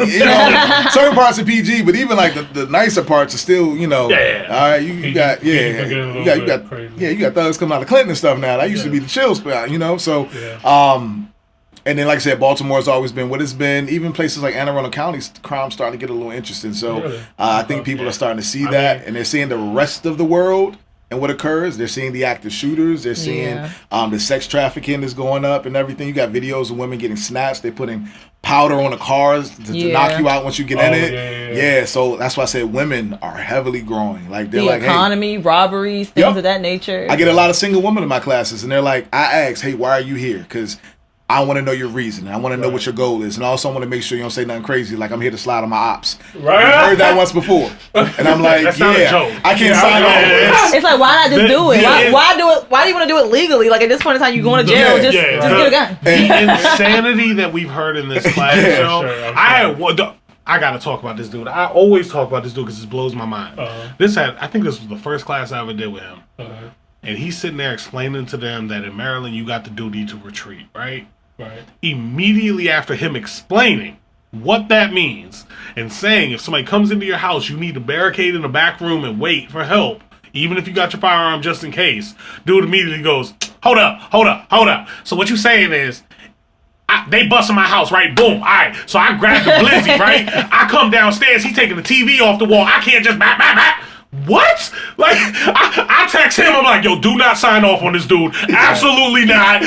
S4: certain parts of PG, but even like the nicer parts are still, all right. You got thugs coming out of Clinton and stuff now. That used to be the chill spot, So, and then, like I said, Baltimore has always been what it's been. Even places like Anne Arundel County, crime's starting to get a little interesting. So I think people are starting to see that, and they're seeing the rest of the world and what occurs. They're seeing the active shooters. They're seeing the sex trafficking is going up and everything. You got videos of women getting snatched. They're putting powder on the cars to knock you out once you get in it. Yeah, so that's why I said women are heavily growing. Like they're
S3: the economy, robberies, things of that nature.
S4: I get a lot of single women in my classes, and they're like, I ask, hey, why are you here? Because I want to know your reason. I want to know what your goal is. And also I want to make sure you don't say nothing crazy like I'm here to slide on my ops.
S2: Right.
S4: I've heard that once before. And I'm like,
S1: that's not a joke.
S4: I can't sign off.
S3: It's like, why not just do it? Why do it? Why do you want to do it legally? Like at this point in time, you're going to jail. Just get a gun.
S1: The insanity that we've heard in this class show. I got to talk about this dude. I always talk about this dude because it blows my mind. I think this was the first class I ever did with him. And he's sitting there explaining to them that in Maryland, you got the duty to retreat, right?
S2: Right.
S1: Immediately after him explaining what that means and saying if somebody comes into your house, you need to barricade in the back room and wait for help, even if you got your firearm just in case. Dude immediately goes, hold up. So what you saying is, they busted my house, right? Boom. All right. So I grabbed the blizzy, right? I come downstairs. He's taking the TV off the wall. I can't just back. What? Like, I text him. I'm like, yo, do not sign off on this dude. Absolutely not.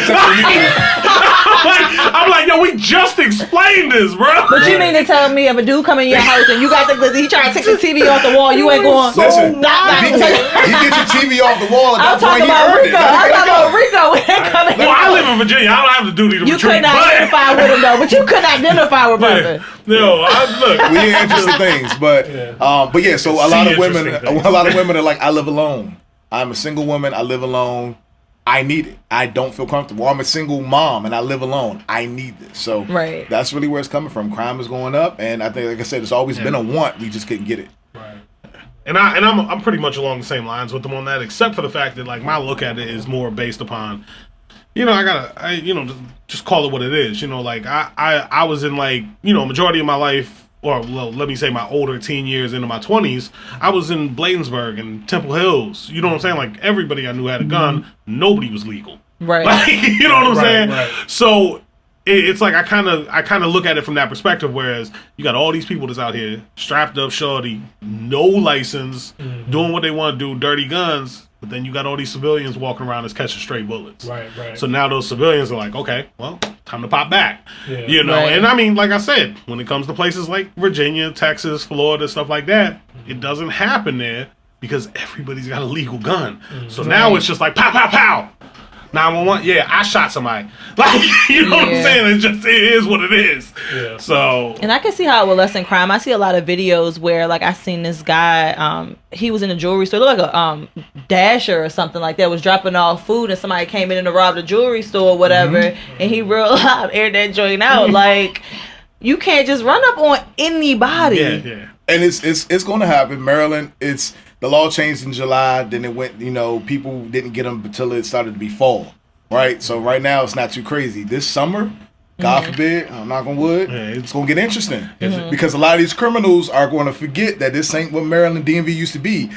S1: I'm like, yo, we just explained this, bro.
S3: But you mean to tell me if a dude come in your house and you got the glizzy, he trying to take the TV off the wall, you ain't going.
S4: Listen, he get your TV off the wall. At that point, he earned it.
S3: I'm talking about Rico.
S1: Well, I live in Virginia. I don't have the duty to retreat.
S3: You couldn't identify with him though, but you couldn't identify with brother.
S1: No, look.
S4: We hear interesting things, but yeah. So a lot of women are like, I live alone. I'm a single woman. I live alone. I need it. I don't feel comfortable. I'm a single mom and I live alone. I need this. So that's really where it's coming from. Crime is going up, and I think, like I said, it's always been a want. We just couldn't get it.
S1: Right. And I'm pretty much along the same lines with them on that, except for the fact that like my look at it is more based upon, just call it what it is. Like I was in like, majority of my life, or well, let me say my older teen years into my 20s, I was in Bladensburg and Temple Hills. You know what I'm saying? Like everybody I knew had a gun. Nobody was legal.
S3: Right.
S1: Like, you know what I'm saying?
S2: Right.
S1: So it's like I kind of look at it from that perspective. Whereas you got all these people that's out here strapped up, shorty, no license, doing what they want to do, dirty guns. But then you got all these civilians walking around that's catching stray bullets.
S2: Right.
S1: So now those civilians are like, okay, well, time to pop back.
S2: Yeah.
S3: Right.
S1: And I mean, like I said, when it comes to places like Virginia, Texas, Florida, stuff like that, it doesn't happen there because everybody's got a legal gun. So now it's just like, pow, pow, pow. 911, yeah, I shot somebody. Like, you know what I'm saying? It is what it is.
S2: Yeah.
S1: So.
S3: And I can see how it will lessen crime. I see a lot of videos where, like, I seen this guy, he was in a jewelry store, looked like a dasher or something like that, was dropping off food, and somebody came in and robbed a jewelry store or whatever, and he real live aired that joint out. Like, You can't just run up on anybody.
S1: Yeah.
S4: And it's going to happen. Maryland, the law changed in July. Then it went, people didn't get them until it started to be fall, right? So right now it's not too crazy. This summer, God forbid, I'm knock on wood, it's going to get interesting. Because a lot of these criminals are going to forget that this ain't what Maryland DMV used to be.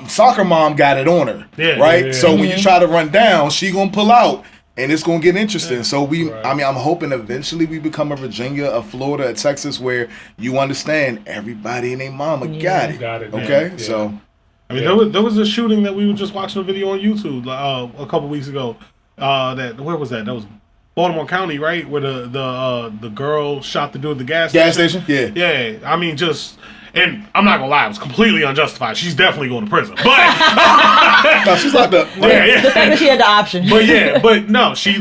S4: Soccer mom got it on her, right? Yeah. So when you try to run down, she going to pull out. And it's going to get interesting. So I'm hoping eventually we become a Virginia, a Florida, a Texas, where you understand everybody and their mama got it. Okay? Yeah. So.
S1: I mean, there was a shooting that we were just watching a video on YouTube a couple weeks ago. Where was that? That was Baltimore County, right? Where the girl shot the dude at the gas station?
S4: Yeah.
S1: Yeah. I mean, and I'm not gonna lie, it was completely unjustified. She's definitely going to prison, but
S4: no, she's locked up.
S3: Yeah. The fact that she had the option.
S1: But no, she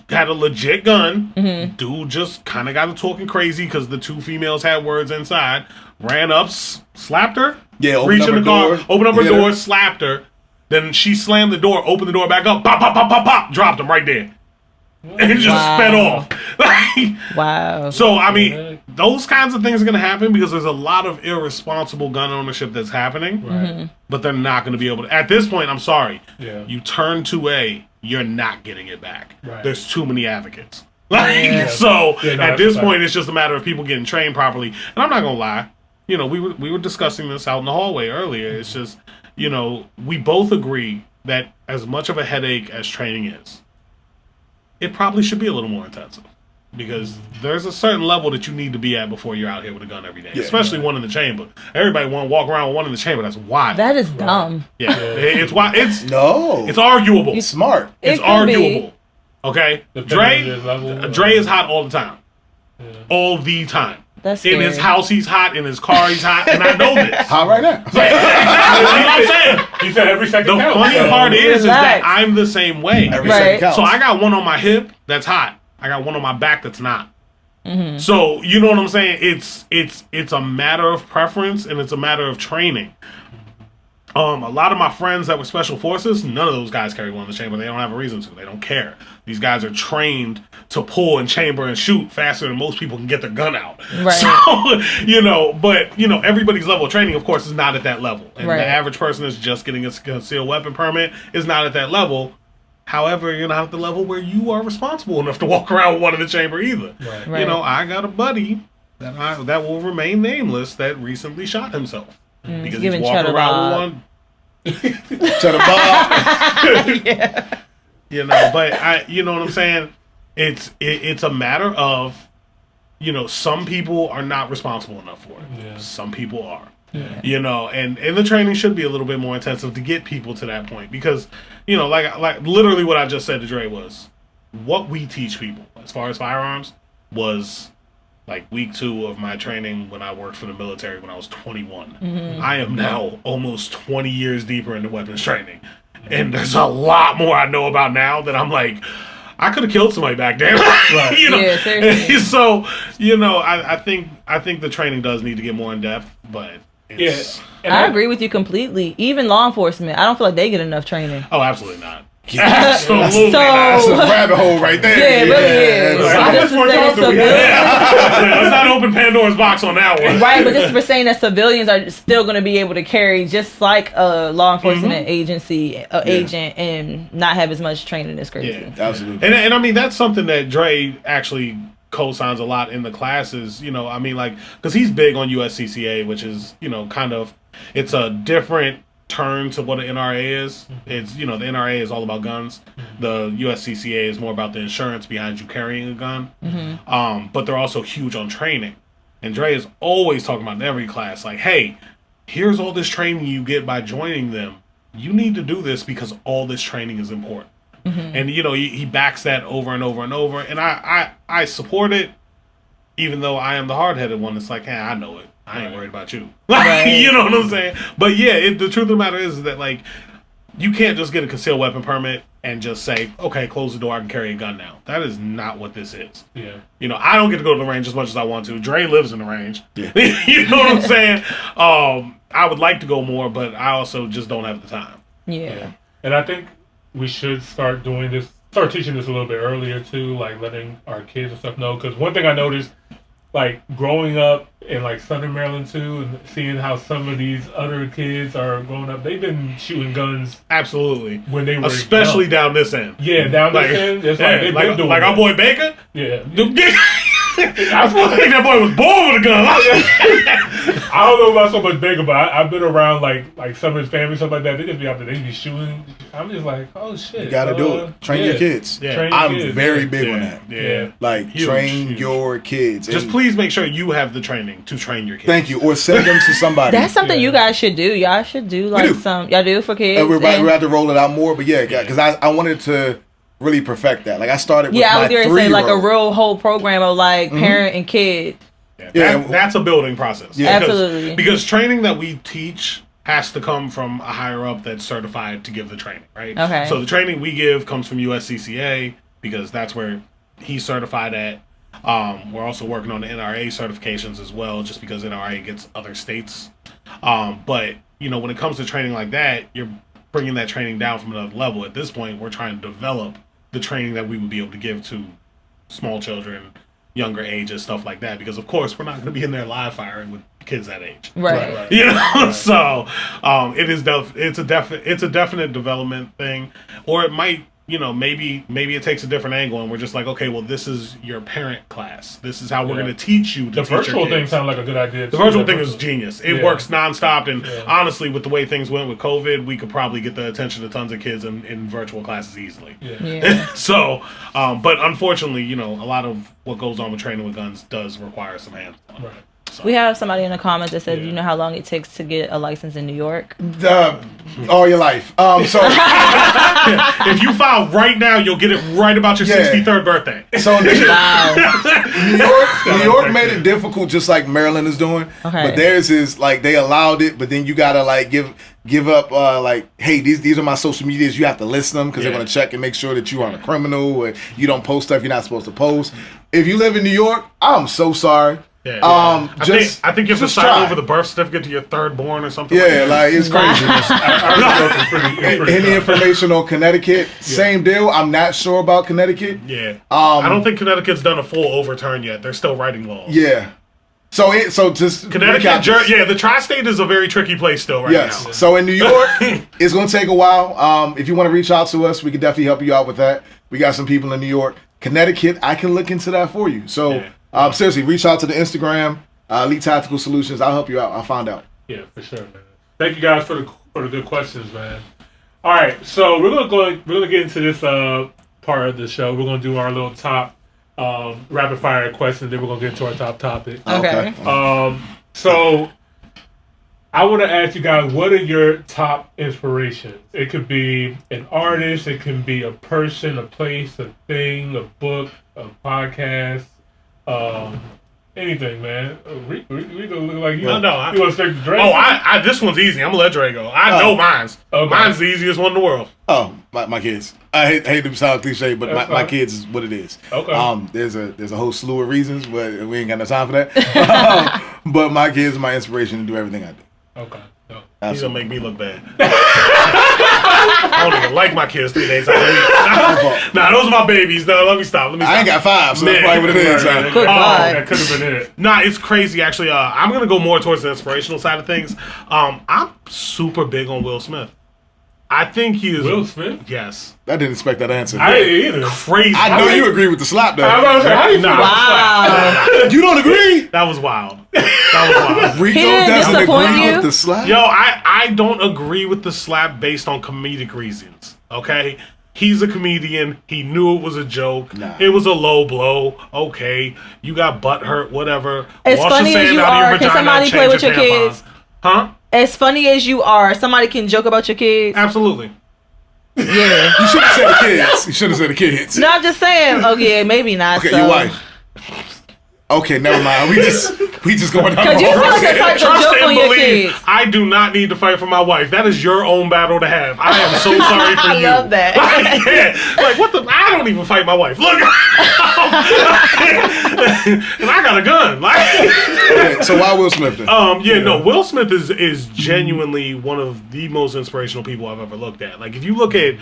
S1: had a legit gun. Dude just kind of got to talking crazy because the two females had words inside. Ran up, slapped her.
S4: Yeah,
S1: reached in the car, opened up her door, slapped her. Then she slammed the door, opened the door back up, pop, pop, pop, pop, pop, dropped him right there. And just sped off.
S3: Wow.
S1: So, I mean, those kinds of things are going to happen because there's a lot of irresponsible gun ownership that's happening. But they're not going to be able to. At this point, I'm sorry. Yeah. You turn 2A, you're not getting it back. There's too many advocates. So, at this point, it's just a matter of people getting trained properly. And I'm not going to lie. We were discussing this out in the hallway earlier. It's just, we both agree that as much of a headache as training is, it probably should be a little more intensive because there's a certain level that you need to be at before you're out here with a gun every day, especially one in the chamber. Everybody want to walk around with one in the chamber. That's wild.
S3: That is dumb.
S1: Yeah, it's why it's arguable.
S4: It's smart.
S1: It's arguable. Okay, Dre is hot all the time, all the time.
S3: That's scary.
S1: In his house, he's hot. In his car, he's hot. And I know this.
S4: Hot right now.
S1: You know what I'm saying?
S2: He said every second
S1: The
S2: counts.
S1: funny part is that I'm the same way.
S4: Every second counts.
S1: So I got one on my hip that's hot. I got one on my back that's not. So you know what I'm saying? It's a matter of preference and it's a matter of training. A lot of my friends that were special forces, none of those guys carry one in the chamber. They don't have a reason to. They don't care. These guys are trained to pull and chamber and shoot faster than most people can get their gun out.
S3: Right.
S1: So, but everybody's level of training, of course, is not at that level. And the average person that's just getting a concealed weapon permit is not at that level. However, you're not at the level where you are responsible enough to walk around with one in the chamber either. Right. I got a buddy that will remain nameless that recently shot himself. Because he's walking around with one. Cheddar Bob. But you know what I'm saying? It's a matter of, some people are not responsible enough for it. Yeah. Some people are. Yeah. And the training should be a little bit more intensive to get people to that point. Because, like literally what I just said to Dre was, what we teach people as far as firearms was like week 2 of my training when I worked for the military when I was 21. I am now almost 20 years deeper into weapons training. And there's a lot more I know about now that I'm like, I could have killed somebody back then.
S3: Yeah, seriously.
S1: So, I think the training does need to get more in depth, but it's...
S3: Yeah. I agree with you completely. Even law enforcement, I don't feel like they get enough training.
S1: Oh, absolutely not. Absolutely.
S4: That's a rabbit hole right there.
S3: Yeah, it really is.
S1: Let's not open Pandora's box on that one.
S3: Right, but this is for saying that civilians are still going to be able to carry just like a law enforcement agency agent and not have as much training as crazy.
S1: Yeah, absolutely. And I mean, that's something that Dre actually co-signs a lot in the classes, because he's big on USCCA, which is, kind of, it's a different turn to what an NRA is. It's, the NRA is all about guns. The USCCA is more about the insurance behind you carrying a gun. But they're also huge on training. And Dre is always talking about in every class, like, hey, here's all this training you get by joining them. You need to do this because all this training is important. And, he backs that over and over and over. And I support it, even though I am the hard-headed one that's like, hey, I know it. I ain't worried about you. You know what I'm saying? But yeah, the truth of the matter is that, like, you can't just get a concealed weapon permit and just say, okay, close the door, I can carry a gun now. That is not what this is. Yeah. I don't get to go to the range as much as I want to. Dre lives in the range. Yeah. You know what I'm saying? I would like to go more, but I also just don't have the time.
S3: Yeah.
S2: And I think we should start doing this start teaching this a little bit earlier too, like letting our kids and stuff know. Because one thing I noticed, like growing up in like Southern Maryland too, and seeing how some of these other kids are growing up, they've been shooting guns
S1: absolutely
S2: when they were
S1: especially down this end.
S2: Yeah, down this end. It's like they've been doing
S1: like our boy Baker.
S2: Yeah.
S1: I think that boy was born with a gun.
S2: I don't know about so much bigger, but I've been around like some of his family, stuff like that. They just be out there, they be shooting. I'm just like, oh shit.
S4: You gotta do it. Train your kids.
S1: Yeah.
S4: I'm very big on that.
S1: Yeah.
S4: Like
S1: Huge.
S4: train your kids.
S1: Just
S4: and
S1: please make sure you have the training to train your kids.
S4: Thank you. Or send them to somebody.
S3: That's something you guys should do. Y'all should do like some. Y'all do for kids.
S4: We're about to roll it out more, but because I wanted to really perfect that. Like I started with
S3: I was going to say like a
S4: real
S3: real whole program of like parent and kid.
S1: That's a building process.
S4: Yeah.
S3: Absolutely.
S1: Because training that we teach has to come from a higher up that's certified to give the training, right?
S3: Okay.
S1: So the training we give comes from USCCA because that's where he's certified at. We're also working on the NRA certifications as well, just because NRA gets other states. But when it comes to training like that, you're bringing that training down from another level. At this point, we're trying to develop the training that we would be able to give to small children, younger ages, stuff like that. Because of course, we're not going to be in there live firing with kids that age,
S3: right.
S1: So it's a definite development thing, or it might. Maybe it takes a different angle, and we're just like, okay, well, this is your parent class. This is how we're going to teach you.
S2: The virtual thing sounds like a good idea.
S1: The virtual thing is genius. It works nonstop, and honestly, with the way things went with COVID, we could probably get the attention of tons of kids in virtual classes easily. So, but unfortunately, a lot of what goes on with training with guns does require some hands-on.
S2: Right.
S1: So.
S3: We have somebody in the comments that said, "You know how long it takes to get a license in New York?"
S4: All your life. So
S1: if you file right now, you'll get it right about your 63rd birthday.
S4: So New York made it difficult, just like Maryland is doing.
S3: Okay.
S4: But theirs is like they allowed it, but then you gotta like give up hey, these are my social medias. You have to list them because they're gonna check and make sure that you aren't a criminal or you don't post stuff you're not supposed to post. If you live in New York, I'm so sorry.
S1: I think you have to sign over the birth certificate to your third born or something.
S4: Like it's crazy. Any information on Connecticut? Same deal. I'm not sure about Connecticut.
S1: I don't think Connecticut's done a full overturn yet. They're still writing laws.
S4: So just
S1: Connecticut, the tri-state is a very tricky place still right now.
S4: So in New York, it's going to take a while. If you want to reach out to us, we can definitely help you out with that. We got some people in New York. Connecticut, I can look into that for you. So seriously, reach out to the Instagram, Elite Tactical Solutions. I'll help you out. I'll find out.
S2: Yeah, for sure, man. Thank you guys for the good questions, man. All right, so we're gonna get into this part of the show. We're gonna do our little top rapid fire questions. Then we're gonna get into our top topic.
S3: Okay.
S2: So I want to ask you guys, what are your top inspirations? It could be an artist, it can be a person, a place, a thing, a book, a podcast, anything, man. We gonna look like you. You want to stick to Drake?
S1: This one's easy. I'm gonna let Dre go. I know mine's. Okay. Mine's the easiest one in the world.
S4: Oh, my kids. I hate them sound cliche, but my kids is what it is.
S2: Okay.
S4: There's a whole slew of reasons, but we ain't got no time for that. But my kids are my inspiration to do everything I do.
S2: Okay. No.
S1: He's gonna make me look bad. I don't even like my kids 3 days out of the week. Nah, those are my babies. No, let me stop.
S4: I ain't got 5, so that's probably what it is.
S3: That
S2: could have been it.
S1: Nah, it's crazy actually. I'm gonna go more towards the inspirational side of things. I'm super big on Will Smith. I think he is.
S2: Will Smith?
S1: Yes.
S4: I didn't expect that answer.
S2: I didn't either.
S1: Crazy.
S4: I know you agree with the slap, though.
S2: I was about to say, how do you feel about
S3: Wow.
S4: You don't agree?
S1: That was wild.
S4: Rico
S3: didn't
S4: doesn't
S3: disappoint
S4: agree
S3: you?
S4: with the slap?
S1: Yo, I don't agree with the slap based on comedic reasons. Okay? He's a comedian. He knew it was a joke.
S4: Nah.
S1: It was a low blow. Okay. You got butt hurt, whatever.
S3: As
S1: Wash
S3: funny
S1: your
S3: as
S1: sand
S3: you
S1: out of your
S3: are, can
S1: vagina,
S3: somebody play
S1: change
S3: with your
S1: tampons.
S3: kids?
S1: Huh?
S3: As funny as you are, somebody can joke about your kids.
S1: Absolutely.
S3: Yeah.
S4: You should have said the kids. You should have said the kids.
S3: No, I'm just saying. Oh yeah, maybe not.
S4: Okay,
S3: so.
S4: your wife. Okay, never mind. We just going down.
S3: Because you feel like a type to
S1: Trust
S3: joke
S1: and
S3: on your
S1: believe,
S3: kids.
S1: I do not need to fight for my wife. That is your own battle to have. I am so sorry for you.
S3: I love that.
S1: Like what the? I don't even fight my wife. Look, and I got a gun.
S4: Okay, so why Will Smith then?
S1: Will Smith is genuinely one of the most inspirational people I've ever looked at. Like if you look at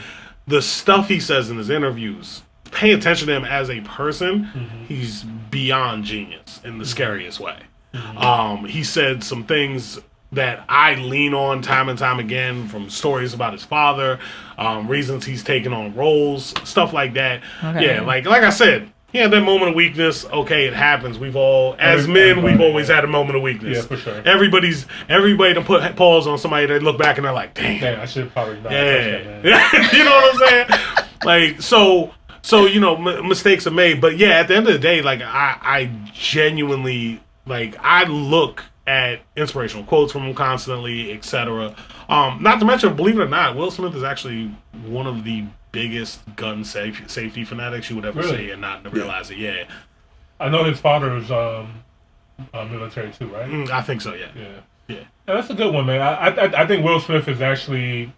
S1: the stuff he says in his interviews, pay attention to him as a person, he's beyond genius in the scariest way. He said some things that I lean on time and time again, from stories about his father, reasons he's taken on roles, stuff like that. Okay. Yeah, like I said, he had that moment of weakness. Okay, it happens. We've all, as men, we've always had a moment of weakness.
S2: Yeah, for sure.
S1: Everybody to put pause on somebody, they look back and they're like, damn,
S2: I should probably not.
S1: Yeah. You know what I'm saying? Like, so you know, mistakes are made. But yeah, at the end of the day, like, I genuinely, like, I look at inspirational quotes from him constantly, etc. Not to mention, believe it or not, Will Smith is actually one of the biggest gun safety fanatics you would ever see, and not realize it. Yeah,
S2: I know his father was military too, right?
S1: I think so. Yeah.
S2: Yeah, that's a good one, man. I think Will Smith is actually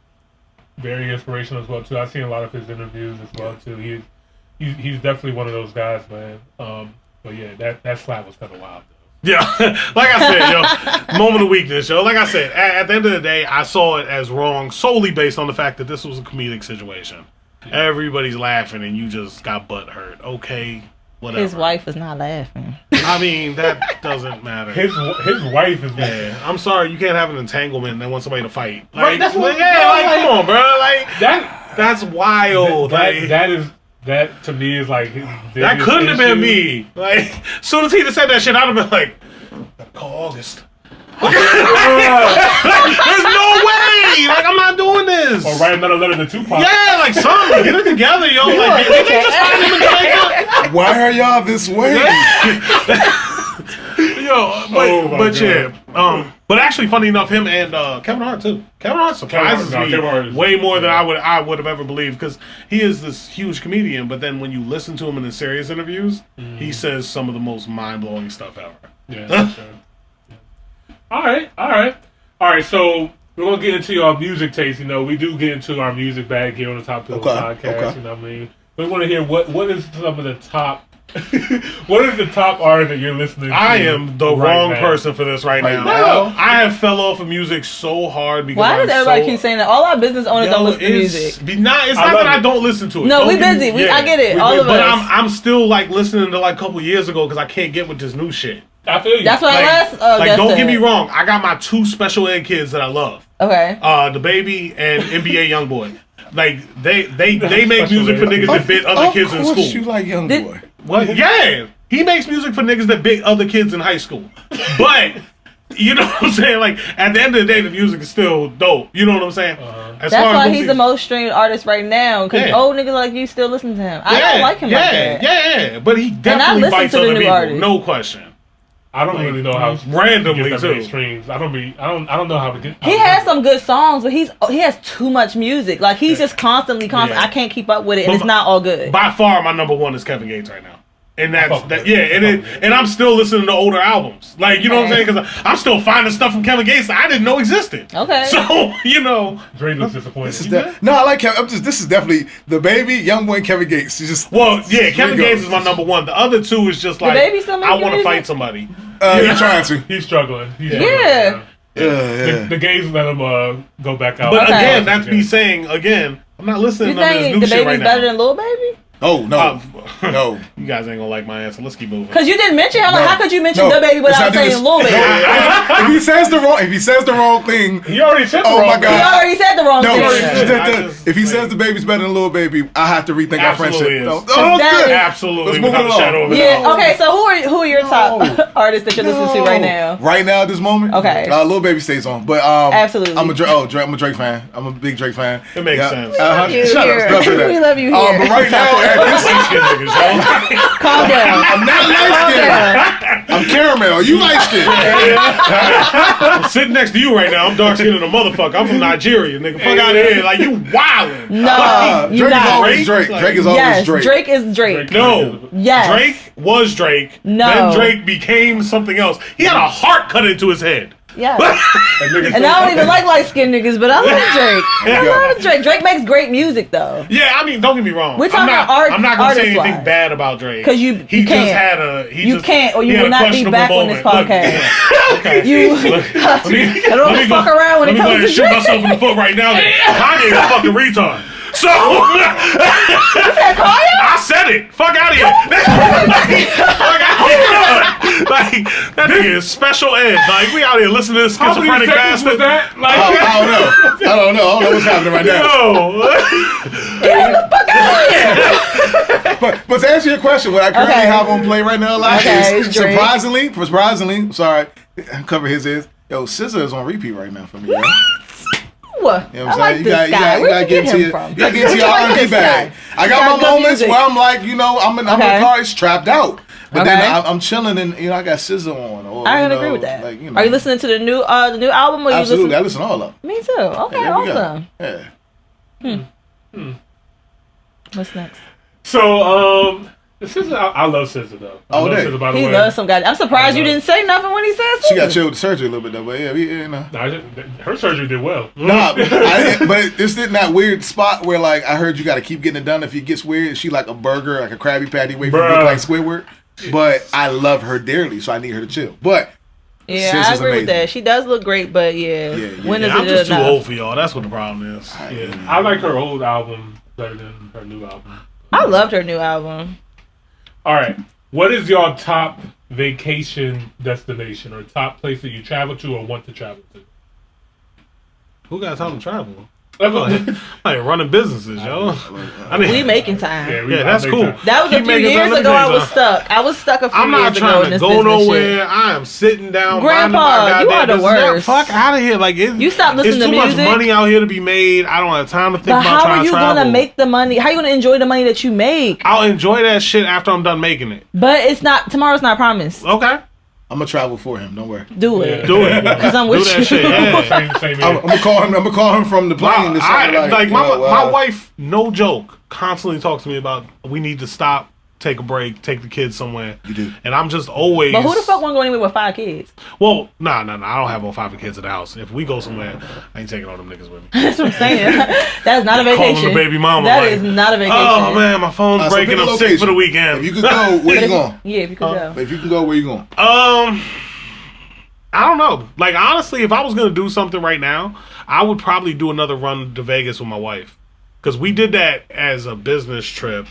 S2: very inspirational as well too. I've seen a lot of his interviews as well too. He's definitely one of those guys, man. But yeah, that slap was kind of wild.
S1: Yeah, like I said, moment of weakness, yo. Like I said, at the end of the day, I saw it as wrong solely based on the fact that this was a comedic situation. Everybody's laughing and you just got butt hurt. Okay, whatever.
S3: His wife is not laughing.
S1: I mean, that doesn't matter.
S2: His wife is
S1: laughing. I'm sorry, you can't have an entanglement and then want somebody to fight. Like, right, that's what, like, come on, bro. Like, that's wild.
S2: That to me is like
S1: that couldn't have been me. Like, as soon as he said that shit, I'd have been like, call August. There's no way. Like, I'm not doing this.
S2: Or write another letter to Tupac.
S1: Yeah, like something. Get it together, yo. Like, did they just find him in Jamaica?
S4: Why are y'all this way?
S1: Yo, but yeah. But actually, funny enough, him and Kevin Hart too. Kevin Hart surprises me way more than I would have ever believed, because he is this huge comedian. But then when you listen to him in his serious interviews, he says some of the most mind blowing stuff ever.
S2: Yeah, for sure. Yeah. All right. So we're gonna get into our music taste. You know, we do get into our music bag here on the Top Pillow podcast. Okay. You know what I mean? We want to hear what is some of the top. What is the top artist that you're listening to?
S1: I am the wrong person for this right now. I have fell off of music so hard because
S3: why does everybody keep saying that? All our business owners don't listen to music.
S1: It's not that I don't listen to it.
S3: No, we busy. I get it. All of us.
S1: But I'm still like listening to like a couple years ago because I can't get with this new shit.
S2: I feel you.
S3: That's what
S1: don't get me wrong. I got my 2 special ed kids that I love.
S3: Okay.
S1: The Baby and NBA Youngboy. Like they make music for niggas that bit other kids in school.
S4: Of course you like Youngboy.
S1: Well, yeah, he makes music for niggas that bit other kids in high school. But you know what I'm saying? Like, at the end of the day, the music is still dope. You know what I'm saying?
S3: That's why he's the most streamed artist right now. Because old niggas like you still listen to him. I don't like him like that.
S1: Yeah. But he definitely bites other people. Artists. No question.
S2: I don't really know how
S1: randomly too.
S2: Streams. I don't know how to get.
S3: He has some good songs, but he has too much music. Like, he's just constantly. I can't keep up with it, and it's not all good.
S1: By far, my number one is Kevin Gates right now. And that's that. Yeah, and I'm still listening to older albums. Like, you know what I'm saying? Because I'm still finding stuff from Kevin Gates that I didn't know existed.
S3: Okay.
S1: So, you know,
S2: Dre looks disappointed.
S4: No, I like Kevin. This is definitely the Baby, Youngboy, and Kevin Gates.
S1: Kevin Gates is my number one. The other 2 is just like, I want to fight somebody.
S4: He's trying to.
S2: He's struggling.
S3: Yeah.
S2: The gays let him go back out.
S1: But again, that's me saying again. I'm not listening to this new shit right now.
S3: The Baby's better than Lil Baby?
S4: Oh, no. No.
S1: You guys ain't gonna like my answer. Let's keep moving.
S3: Because you didn't mention him. How could you mention the Baby without saying Lil Baby?
S4: If he says the wrong thing,
S2: he already said the
S4: wrong thing.
S3: He already said the wrong thing.
S4: If he says the Baby's better than Lil Baby, I have to rethink our friendship.
S1: Absolutely.
S4: Let's move along.
S3: Yeah. Okay. So who are your top artists that you're listening to right now?
S4: Right now, at this moment.
S3: Okay.
S4: Lil Baby stays on, but
S3: absolutely.
S4: I'm a Drake fan. I'm a big Drake fan.
S1: It makes sense.
S3: Shut up. We love you here.
S4: But right now,
S3: calm down.
S4: I'm not light skinned. I'm caramel. You light skinned.
S1: I'm sitting next to you right now. I'm dark skinned and a motherfucker. I'm from Nigeria, nigga. Fuck out of here. Like, you wildin'.
S3: No,
S4: Drake is always Drake. Drake is always Drake.
S3: Drake is Drake.
S1: No.
S3: Yes.
S1: Drake was Drake.
S3: No.
S1: Then Drake became something else. He had a heart cut into his head.
S3: Yeah. And I don't even like light-skinned niggas, but I love Drake. I love Drake. Drake makes great music, though.
S1: Yeah, I mean, don't get me wrong.
S3: We're talking
S1: I'm not going to say anything bad about Drake.
S3: Because you can't. You can't, or you will not be back on this podcast.
S1: Okay.
S3: I don't fuck around when it comes to Drake.
S1: Let me shoot myself in the foot right now. Kanye is a fucking retard. So I said it. Fuck out of here. Fuck out of here. Like that nigga is special ed. Like we out here listening to this schizophrenic bastard.
S2: That? Like,
S4: I don't know what's happening right now. But to answer your question, what I currently have on play right now, like, is surprisingly, sorry, cover his ears. Yo, SZA is on repeat right now for me. Yo.
S3: What?
S4: You know what I'm saying? You gotta get into your R&B bag. I got my moments where I'm like, you know, I'm in the car, it's trapped out. But then I'm chilling and, you know, I got SZA on. Or,
S3: I can agree with that. Like, you know, are you listening to the new album? Or
S4: absolutely, I listen to all of them.
S3: Me too. Okay, awesome.
S4: Yeah.
S3: What's next?
S2: So, SZA, I love SZA though. I love SZA, by the way.
S3: He loves some guy. I'm surprised you didn't say nothing when he said SZA.
S4: She got chilled with surgery a little bit though, but yeah, you know.
S2: Her surgery did well.
S4: Nah, but this did that weird spot where like I heard you got to keep getting it done. If it gets weird, she like a burger, like a Krabby Patty, wait for it to look like Squidward. But I love her dearly, so I need her to chill. But
S3: yeah, I agree with that. She does look great, but when is it
S1: I'm just
S3: enough?
S1: too old for y'all. That's what the problem is.
S2: I like her old album better than her new album.
S3: I loved her new album.
S2: All right, what is your top vacation destination or top place that you travel to or want to travel to?
S1: Who got time to travel? I'm like running businesses, yo.
S3: We making time.
S1: Yeah, that's cool.
S3: That was a few years ago. I was stuck a few years ago in this business. I'm not trying to go nowhere.
S1: Shit. I am sitting down.
S3: Grandpa, you are the worst.
S1: Fuck out of here! Like
S3: you stop listening to music.
S1: There's too much money out here to be made. I don't have time to think about trying to travel.
S3: But how are you gonna make the money? How are you gonna enjoy the money that you make?
S1: I'll enjoy that shit after I'm done making it.
S3: But it's not tomorrow's not promised.
S1: Okay.
S4: I'm gonna travel for him. Don't worry.
S3: Do it.
S1: Do it.
S3: Because I'm with you.
S1: Shit, yeah.
S4: I'm gonna call him. I'm gonna call him from the plane.
S1: My wife, no joke, constantly talks to me about we need to stop, take a break, take the kids somewhere.
S4: You do.
S1: And I'm just always.
S3: But who the fuck want to go anywhere with 5 kids?
S1: Well, nah. I don't have all 5 kids at the house. If we go somewhere, I ain't taking all them niggas with me.
S3: That's what I'm saying. That's not a vacation.
S1: Calling the baby mama.
S3: That is not a vacation.
S1: Oh man, my phone's breaking. I'm sick for the weekend.
S4: If you could go, where you going?
S3: Yeah, if you could go.
S4: If you can go, where you going?
S1: I don't know. Like, honestly, if I was going to do something right now, I would probably do another run to Vegas with my wife. Because we did that as a business trip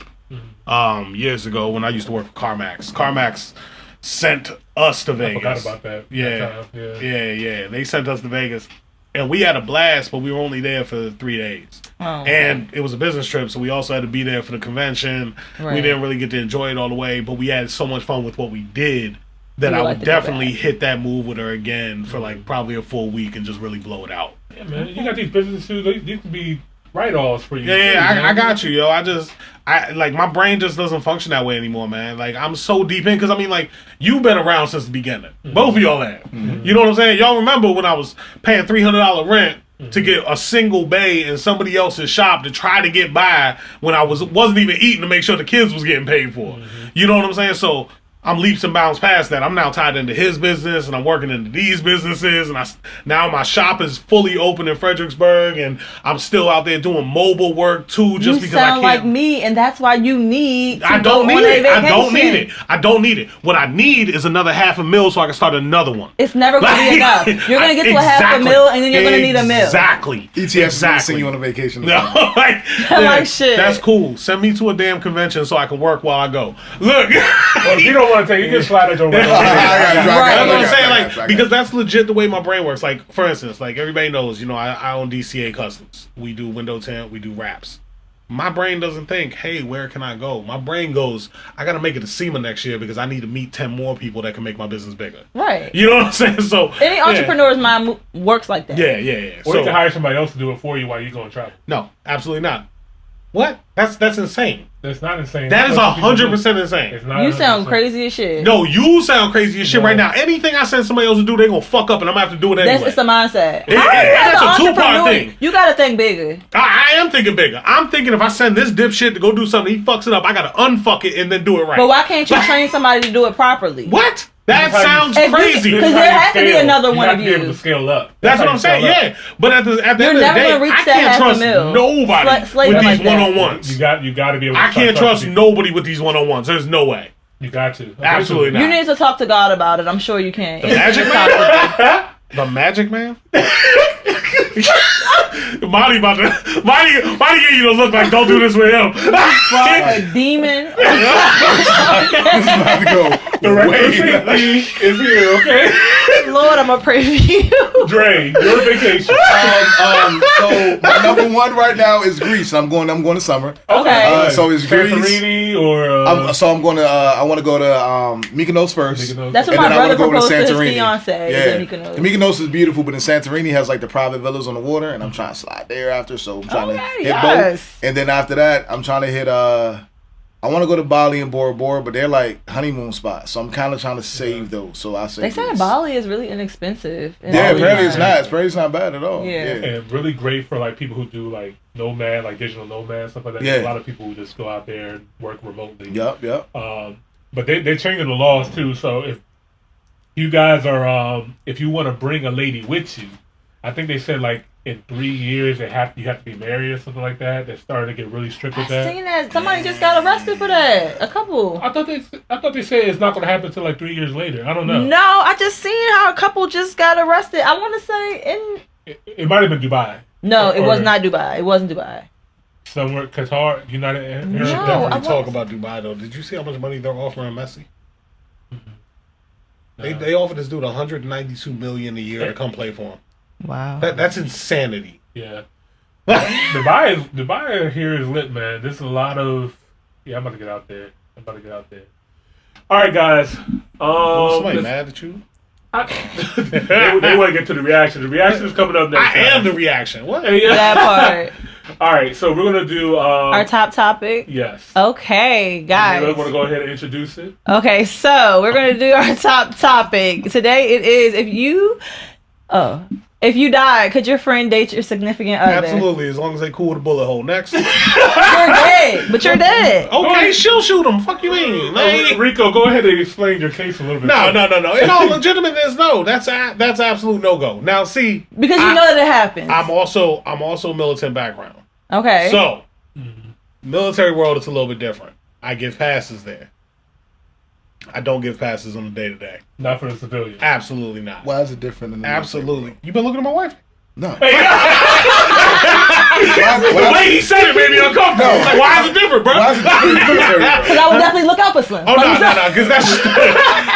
S1: years ago when I used to work for CarMax. CarMax sent us to Vegas.
S2: I forgot about that.
S1: Yeah. They sent us to Vegas. And we had a blast, but we were only there for 3 days.
S3: Oh,
S1: and it was a business trip, so we also had to be there for the convention. Right. We didn't really get to enjoy it all the way, but we had so much fun with what we did. That I would definitely hit that move with her again for like probably a full week and just really blow it out.
S2: Yeah, man. You got these businesses too. These could be write-offs for you.
S1: Yeah, I got you, yo. I like my brain just doesn't function that way anymore, man. Like I'm so deep in because I mean, like you've been around since the beginning. Mm-hmm. Both of y'all have. Mm-hmm. You know what I'm saying? Y'all remember when I was paying $300 rent to get a single bay in somebody else's shop to try to get by when I wasn't even eating to make sure the kids was getting paid for. Mm-hmm. You know what I'm saying? So. I'm leaps and bounds past that. I'm now tied into his business, and I'm working into these businesses, and now my shop is fully open in Fredericksburg, and I'm still out there doing mobile work too. Just because I can't.
S3: You sound like me, and that's why you need.
S1: I don't need it. I don't need it. What I need is another $500,000 so I can start another one.
S3: It's never going to be enough. You're going to get to $500,000, and then you're going to need $1 million.
S1: Exactly.
S4: ETF send you on a vacation.
S1: No,
S3: like shit.
S1: That's cool. Send me to a damn convention so I can work while I go. Look.
S2: Well, if you don't want to take it, you can slide at your
S1: That's what I'm saying. Like, because that's legit the way my brain works. Like, for instance, like everybody knows, you know, I own DCA Customs. We do window tint, we do wraps. My brain doesn't think, hey, where can I go? My brain goes, I got to make it to SEMA next year because I need to meet 10 more people that can make my business bigger.
S3: Right.
S1: You know what I'm saying? So
S3: any entrepreneur's mind works like that.
S1: Yeah.
S2: Or you can hire somebody else to do it for you while you're going to travel.
S1: No, absolutely not. What? That's insane.
S2: That's not insane.
S1: That is 100% insane.
S2: It's not
S3: you sound crazy as shit.
S1: No, you sound crazy as shit right now. Anything I send somebody else to do, they're going to fuck up and I'm going to have to do it anyway.
S3: It's the mindset.
S1: That's a two-part thing.
S3: You got to think bigger.
S1: I am thinking bigger. I'm thinking if I send this dipshit to go do something, he fucks it up, I got to unfuck it and then do it right.
S3: But why can't you train somebody to do it properly?
S1: What? That sounds crazy.
S3: Because there has to be another one of you.
S2: You have to be able to scale up.
S1: That's what I'm saying, yeah. But at the end of the day, I can't trust nobody with these one-on-ones.
S2: You got to be able to
S1: I can't trust nobody with these one-on-ones. There's no way.
S2: You got to.
S1: Absolutely not.
S3: You need to talk to God about it. I'm sure you can.
S1: The Magic Man? The Magic Man? Monty gave you to look like don't do this with him.
S3: A demon.
S2: The reciprocity is here, okay?
S3: Lord, I'm gonna pray for you.
S2: Dre, your vacation.
S4: So my number one right now is Greece. I'm going to summer.
S3: Okay.
S4: So it's Greece.
S2: Santorini or
S4: I'm going to. I want to go to Mykonos first.
S3: That's what my brother proposed to his fiance.
S4: Yeah. Mykonos is beautiful, but then Santorini has like the private villas on the water, and I'm trying to slide there after. So I'm trying to hit both. And then after that, I'm trying to hit. I want to go to Bali and Bora Bora, but they're like honeymoon spots, so I'm kind of trying to save those. So I say
S3: they say Bali is really inexpensive.
S4: Yeah, apparently it's not. Apparently it's not bad at all.
S3: Yeah,
S2: and really great for like people who do like nomad, like digital nomad stuff like that.
S4: Yeah,
S2: a lot of people who just go out there and work remotely.
S4: Yep.
S2: But they're changing the laws too. So if you guys are, if you want to bring a lady with you, I think they said like in 3 years you have to be married or something like that. They're starting to get really strict with that.
S3: I've seen that. Somebody just got arrested for that. A couple.
S2: I thought they said it's not going to happen until like 3 years later. I don't know.
S3: No, I just seen how a couple just got arrested. I want to say
S2: it might have been Dubai.
S3: No, it was not Dubai. It wasn't Dubai.
S2: Somewhere Qatar, United Arab.
S1: We should definitely talk about Dubai though. Did you see how much money they're offering Messi? Mm-hmm. They offered this dude $192 million a year to come play for him. Wow, that's insanity.
S2: Yeah, Dubai here is lit, man. There's a lot of I'm about to get out there. All right, guys.
S1: Somebody mad at you?
S2: They want to get to the reaction. The reaction is coming up next.
S1: I am the reaction. What?
S3: That part.
S2: All right, so we're gonna do
S3: our top topic.
S2: Yes.
S3: Okay, guys.
S2: You want to go ahead and introduce it?
S3: Okay, so we're gonna do our top topic today. It is if you die, could your friend date your significant other?
S1: Absolutely, as long as they cool with a bullet hole. Next.
S3: You're dead, but you're dead.
S1: Okay, she'll shoot him. Fuck you mean?
S2: Rico, go ahead and explain your case a little bit.
S1: No. In all legitimateness, no. That's absolute no go. Now, see,
S3: because you know that it happens.
S1: I'm also militant background.
S3: Okay.
S1: So, military world is a little bit different. I give passes there. I don't give passes on the day-to-day.
S2: Not for the civilian.
S1: Absolutely not.
S4: Why is it different than the
S1: Absolutely. You been looking at my wife?
S4: No.
S2: Hey, the way he said it made me uncomfortable.
S1: No. Like, why is it different, bro?
S4: Why is it different?
S3: Because I would definitely look out for Slim.
S1: Oh, no. Because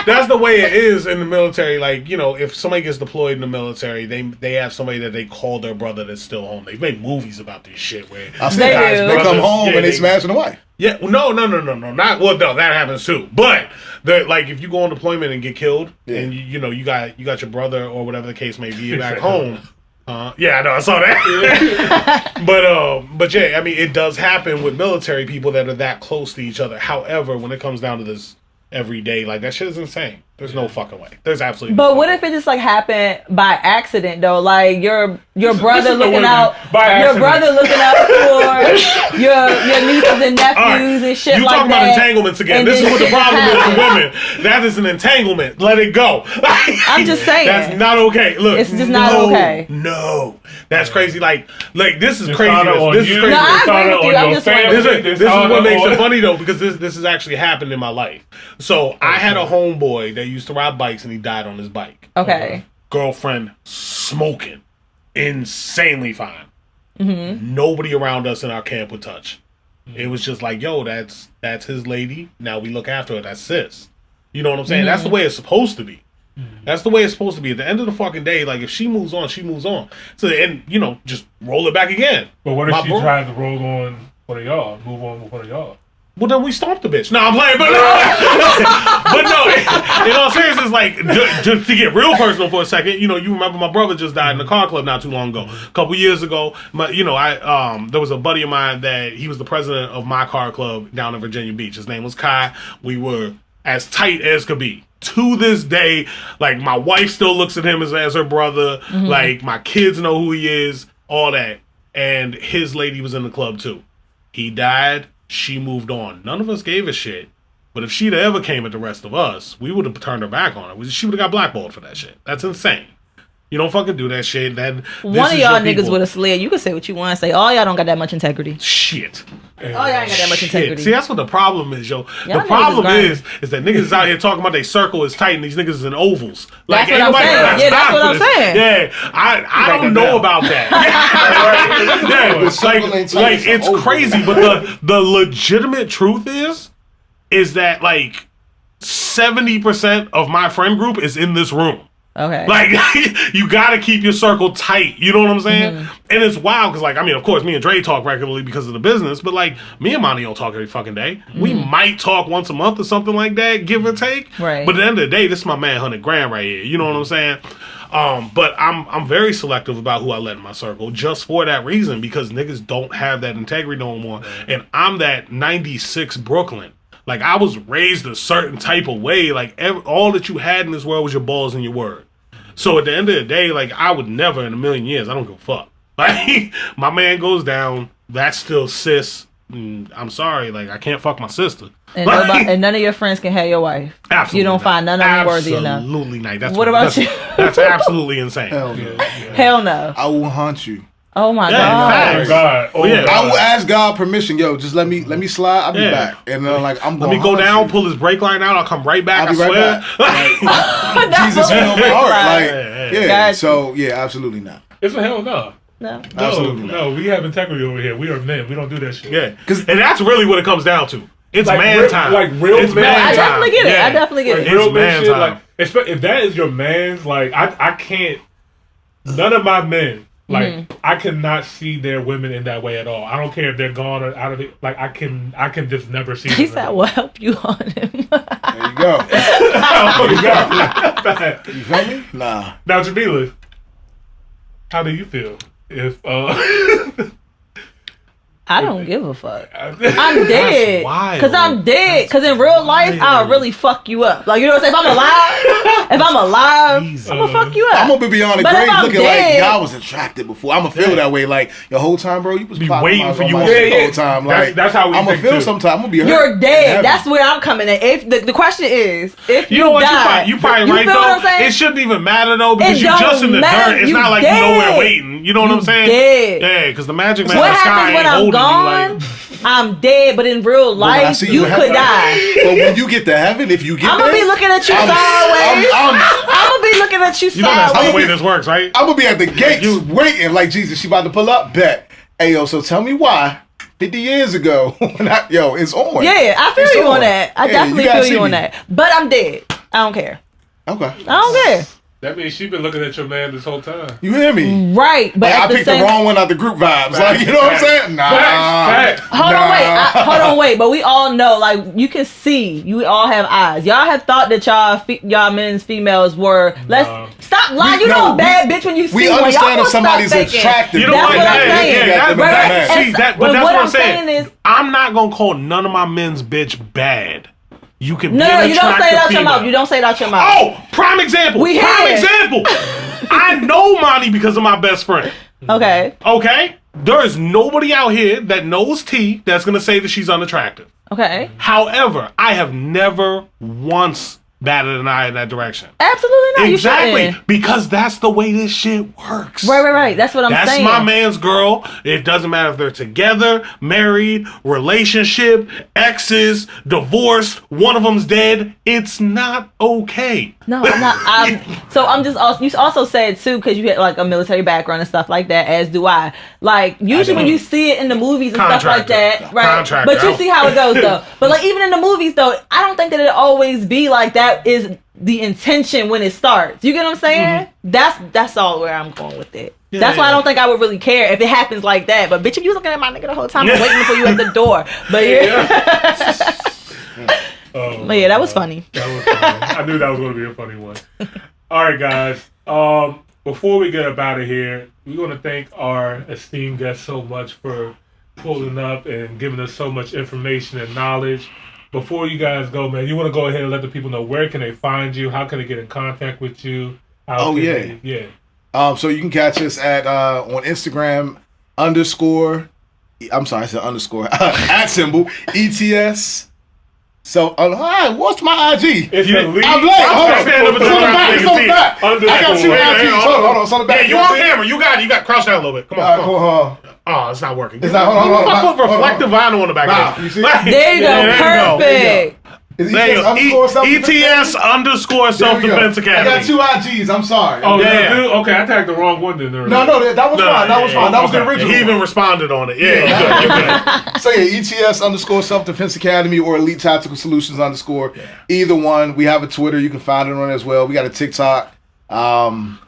S1: that's the way it is in the military. Like, you know, if somebody gets deployed in the military, they have somebody that they call their brother that's still home. They've made movies about this shit where
S4: they come home and they smash the wife.
S1: Yeah, no. Not well. No, that happens too. But like, if you go on deployment and get killed, and you got your brother or whatever the case may be back home. Yeah, I know, I saw that. but yeah, I mean, it does happen with military people that are that close to each other. However, when it comes down to this every day, like, that shit is insane. There's no fucking way. There's absolutely.
S3: But what if it just like happened by accident though? Like your brother looking out, your brother looking out for your nieces and nephews and shit like that. You talking about
S1: entanglements again? This is what the problem is with women. That is an entanglement. Let it go.
S3: I'm just saying
S1: that's not okay. Look,
S3: it's just not okay.
S1: No, that's crazy. Like this is crazy.
S3: This is crazy. No, I agree with you. I'm just saying.
S1: This is what makes it funny though, because this has actually happened in my life. So I had a homeboy that used to ride bikes and he died on his bike.
S3: Okay.
S1: Girlfriend smoking. Insanely fine.
S3: Mm-hmm.
S1: Nobody around us in our camp would touch. It was just like, yo, that's his lady. Now we look after her. That's sis. You know what I'm saying?
S3: Mm-hmm.
S1: That's the way it's supposed to be. That's the way it's supposed to be. At the end of the fucking day, like, if she moves on, she moves on. So, and, just roll it back again.
S2: But what if she tried to roll on one of y'all? Move on with one of y'all?
S1: Well, then we stomped the bitch. No, I'm playing, but no. In all seriousness, like, just to get real personal for a second, you remember my brother just died in the car club not too long ago. A couple years ago, there was a buddy of mine that he was the president of my car club down in Virginia Beach. His name was Kai. We were as tight as could be. To this day, like, my wife still looks at him as her brother. Mm-hmm. Like, my kids know who he is, all that. And his lady was in the club, too. He died. She moved on. None of us gave a shit. But if she'd ever came at the rest of us, we would have turned her back on her. She would have got blackballed for that shit. That's insane. You don't fucking do that shit.
S3: One of y'all niggas would have slid. You can say what you want to say. All y'all don't got that much integrity.
S1: Shit.
S3: Oh, y'all ain't got that much integrity.
S1: See, that's what the problem is, yo.
S3: Y'all
S1: the problem is that niggas is out here talking about their circle is tight and these niggas is in ovals.
S3: Like, that's what I'm saying. Yeah, that's what I'm saying.
S1: Yeah, I don't know about that. like it's crazy, but the legitimate truth is that like 70% of my friend group is in this room.
S3: Okay.
S1: Like, you gotta keep your circle tight. You know what I'm saying? Mm-hmm. And it's wild because, like, I mean, of course, me and Dre talk regularly because of the business, but, like, me and Monty don't talk every fucking day. Mm-hmm. We might talk once a month or something like that, give or take.
S3: Right.
S1: But at the end of the day, this is my man, 100 grand right here. You know what I'm saying? But I'm very selective about who I let in my circle just for that reason because niggas don't have that integrity no more. And I'm that 96 Brooklyn. Like, I was raised a certain type of way. Like, all that you had in this world was your balls and your word. So, at the end of the day, like, I would never in a million years, I don't give a fuck. Like, my man goes down, that's still sis. I'm sorry, like, I can't fuck my sister.
S3: And, and none of your friends can have your wife.
S1: Absolutely.
S3: You don't find none of them worthy enough.
S1: Absolutely not.
S3: What about you?
S1: That's absolutely insane.
S4: Hell no.
S3: Hell no.
S4: I will haunt you.
S3: Oh my God!
S2: Oh yeah!
S4: I will ask God permission. Yo, just let me slide. I'll be back, and like I'm.
S1: Let me go down, pull his brake line out. I'll come right back.
S4: I'll be right back. Like, Jesus, you know my heart. Like, yeah. So yeah, absolutely not.
S2: It's a hell no.
S3: No,
S4: absolutely
S2: no. We have integrity over here. We are men. We don't do that shit.
S1: Yeah, and that's really what it comes down to. It's like man time.
S2: Like real
S1: it's
S2: man
S1: time.
S3: I definitely get it. I definitely get it.
S2: Real
S1: it's man
S2: shit.
S1: time.
S2: Like, if that is your man's, like I can't. None of my men. Like I cannot see their women in that way at all. I don't care if they're gone or out of it. Like I can just never see.
S3: He said, "Will help you on him."
S4: There you go. You feel me? Nah.
S2: Now, Jamila, how do you feel if
S3: I don't give a fuck. I'm dead. Because I'm dead. Because in real life, I'll really fuck you up. Like, you know what I'm saying? If I'm alive, I'm going to fuck you up.
S4: I'm going to be beyond the grave looking like y'all was attracted before. I'm going to feel that way. Like, the whole time, bro, you was
S1: be waiting for you
S4: the whole time. Like,
S2: that's how we
S4: I'm going to feel sometime. I'm going to be hurt.
S3: You're dead. That's where I'm coming at. If the question is, if you die,
S1: you probably right, though. It shouldn't even matter, though, because you're just in the dirt. It's not like you're nowhere waiting. You know what I'm saying?
S3: Dead.
S1: Yeah, because the magic man
S3: what
S1: in the sky
S3: happens when
S1: ain't
S3: I'm
S1: holding
S3: gone?
S1: you. Like,
S3: I'm dead, but in real life, you could die.
S4: But when you get to heaven, if you get
S3: I'm going to be looking at you sideways. I'm going to be looking at you sideways.
S1: You know that's not the way this works, right?
S4: I'm going to be at the gates waiting like, Jesus, she about to pull up. Bet. Hey, yo, so tell me why 50 years ago, it's on.
S3: Yeah, I feel you on that. I definitely feel you on that. But I'm dead. I don't care.
S4: Okay.
S3: I don't care.
S2: That means she's been looking at your man this whole time.
S4: You hear me?
S3: Right, but
S4: I picked the wrong one out the group vibes. Like, you know what I'm saying? Nah.
S3: Hold on, wait. But we all know, like, you can see. You all have eyes. Y'all have thought that y'all men's females were. Stop lying. You know a bad bitch when you see one.
S4: We understand if somebody's attractive.
S1: You know
S3: that's what I'm saying.
S1: But that's what I'm saying. I'm not gonna call none of my men's bitch bad. You can
S3: no, you don't say it out your mouth. You don't say it out your mouth.
S1: Oh, prime example. I know Monty because of my best friend.
S3: Okay.
S1: There is nobody out here that knows T that's gonna say that she's unattractive.
S3: Okay.
S1: However, I have never once batted an eye in that direction.
S3: Absolutely not.
S1: Exactly. Because that's the way this shit works.
S3: Right. That's what I'm saying.
S1: That's my man's girl. It doesn't matter if they're together, married, relationship, exes, divorced, one of them's dead. It's not okay.
S3: No, I'm not. You also said too, because you had like a military background and stuff like that, as do I. Like, usually when you see it in the movies and stuff like that, right? But you see how it goes though. But like even in the movies though, I don't think that it always be like that is the intention when it starts. You get what I'm saying? Mm-hmm. That's all where I'm going with it. Yeah, that's why I don't think I would really care if it happens like that. But bitch, if you was looking at my nigga the whole time, I'm waiting for you at the door. But but yeah, that was funny.
S2: That was funny. I knew that was going to be a funny one. All right, guys. Before we get up out of here, we want to thank our esteemed guest so much for pulling up and giving us so much information and knowledge. Before you guys go, man, you want to go ahead and let the people know where can they find you? How can they get in contact with you? So you can catch us at on Instagram @ ETS. So, hi, what's my IG? It's I'm black. I got two IGs. Hold on, it's on the back.
S1: Yeah, you on camera. You got crouch down a little bit. Come on. Oh, it's not working.
S4: It's not. Hold on.
S1: Put reflective vinyl on the back.
S4: You see?
S3: There you go. Perfect.
S4: Is
S1: ETS underscore self-defense academy.
S4: I got 2 IGs. I'm sorry.
S2: Oh, yeah. Okay, I tagged the wrong one then.
S4: No, that was fine. That was fine. That was the original.
S1: He even responded on it. Yeah, you're good.
S4: So yeah, ETS underscore self-defense academy or Elite Tactical Solutions underscore. Either one. We have a Twitter. You can find it on it as well. We got a TikTok.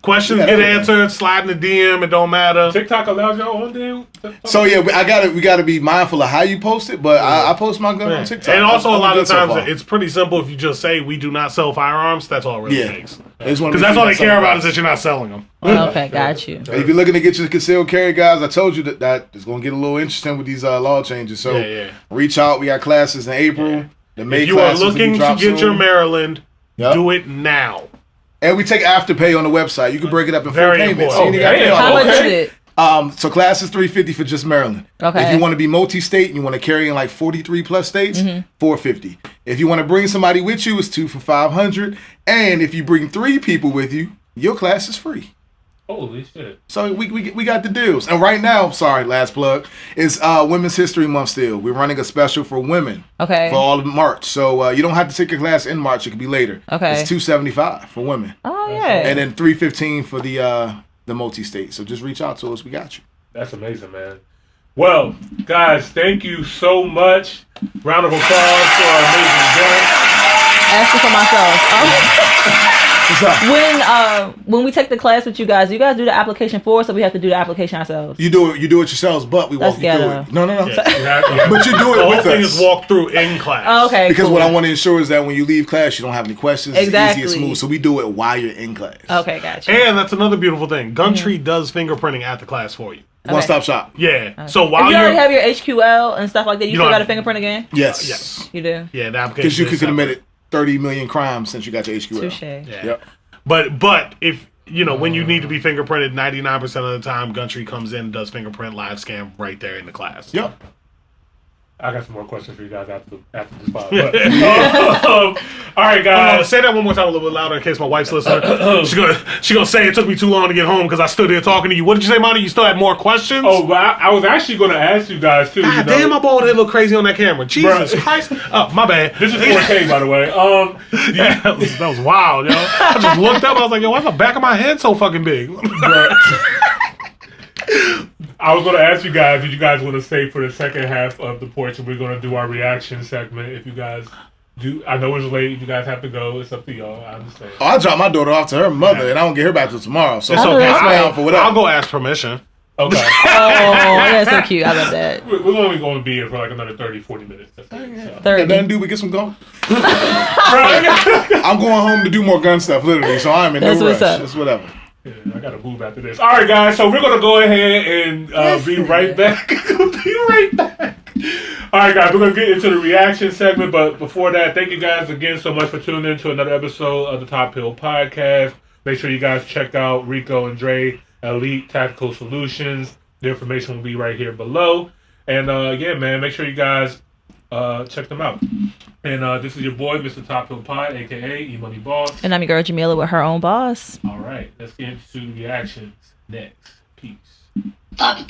S1: Questions get answered. Slide in the DM. It don't matter.
S2: TikTok allows y'all on there.
S4: So yeah, we gotta be mindful of how you post it. But I post my gun on TikTok.
S1: And also a lot of times it's pretty simple. If you just say we do not sell firearms, that's all it really takes. Because that's all they care about is that you're not selling them.
S3: Okay, got you.
S4: If you're looking to get your concealed carry, guys, I told you that it's gonna get a little interesting with these law changes. So reach out. We got classes in April. The May
S1: if you are looking to get your Maryland, do it now. And
S4: we take afterpay on the website. You can break it up in 4 payments.
S3: How much is it?
S4: So class is $350 for just Maryland.
S3: Okay.
S4: If you want to be multi-state and you want to carry in like 43 plus states, $450. If you want to bring somebody with you, it's 2 for $500. And if you bring 3 people with you, your class is free.
S2: Holy shit!
S4: So we got the deals. And right now, last plug, it's Women's History Month still. We're running a special for women.
S3: Okay.
S4: For all of March. So you don't have to take your class in March. It could be later.
S3: Okay.
S4: It's $275 for women.
S3: Oh yeah.
S4: And then $315 for the multi-state. So just reach out to us. We got you.
S2: That's amazing, man. Well, guys, thank you so much. Round of applause for our amazing guest.
S3: Asking for myself.
S4: What's up?
S3: When we take the class with you guys do the application for us, or we have to do the application ourselves?
S4: You do it yourselves, but we walk you through it. No.
S1: Yeah.
S4: But you do it
S1: the
S4: with us.
S1: The whole thing is walk through in class.
S3: Oh, okay.
S4: Because what I want to ensure is that when you leave class, you don't have any questions.
S3: Exactly.
S4: It's easy and smooth. So we do it while you're in class.
S3: Okay, gotcha.
S1: And that's another beautiful thing. Gumtree does fingerprinting at the class for you.
S4: One-stop shop.
S1: Yeah.
S3: Okay.
S1: So while
S3: if you already have your HQL and stuff like that, you still got to fingerprint again?
S4: Yes.
S1: Yes.
S3: You do?
S1: Yeah, the application.
S4: Because you could commit it 30 million crimes since you got your HQL.
S3: Touche.
S1: Yeah.
S4: Yep.
S1: But if when you need to be fingerprinted, 99% of the time, Gumtree comes in and does fingerprint live scan right there in the class.
S4: Yep.
S2: I got some more questions for you guys after this pod. All right, guys.
S1: Say that one more time a little bit louder in case my wife's listening. She gonna say it took me too long to get home because I stood there talking to you. What did you say, Monty? You still had more questions?
S2: Oh, but I was actually going to ask you guys too.
S1: God damn, my bald head look crazy on that camera. Jesus Christ! Oh, my bad.
S2: This is 4K, by the way.
S1: That was wild, yo. I just looked up. I was like, yo, why the back of my head so fucking big?
S2: I was going to ask you guys, did you guys want to stay for the second half of the portion? We're going to do our reaction segment. If you guys do, I know it's late. If you guys have to go, it's up to y'all. I understand.
S4: Oh, I drop my daughter off to her mother, and I don't get her back till tomorrow. So
S1: it's okay.
S4: I'll
S1: go ask permission.
S2: Okay.
S3: Oh, that's so cute. I love that.
S2: We're only going to be here for like another 30, 40 minutes. That's it, so.
S3: 30.
S4: Nothing to do but get some gun. I'm going home to do more gun stuff, literally. So I'm in no rush. It's whatever.
S2: Yeah, I gotta move after this. All right, guys. So we're gonna go ahead and be right back. All right, guys. We're gonna get into the reaction segment, but before that, thank you guys again so much for tuning in to another episode of the Top Hill Podcast. Make sure you guys check out Rico and Dre, Elite Tactical Solutions. The information will be right here below. And man, make sure you guys check them out. And this is your boy, Mr. Top Hill Pod, a.k.a. E-Money Boss.
S3: And I'm your girl, Jamila, with her own boss.
S2: All right, let's get into reactions next. Peace.
S5: Stop.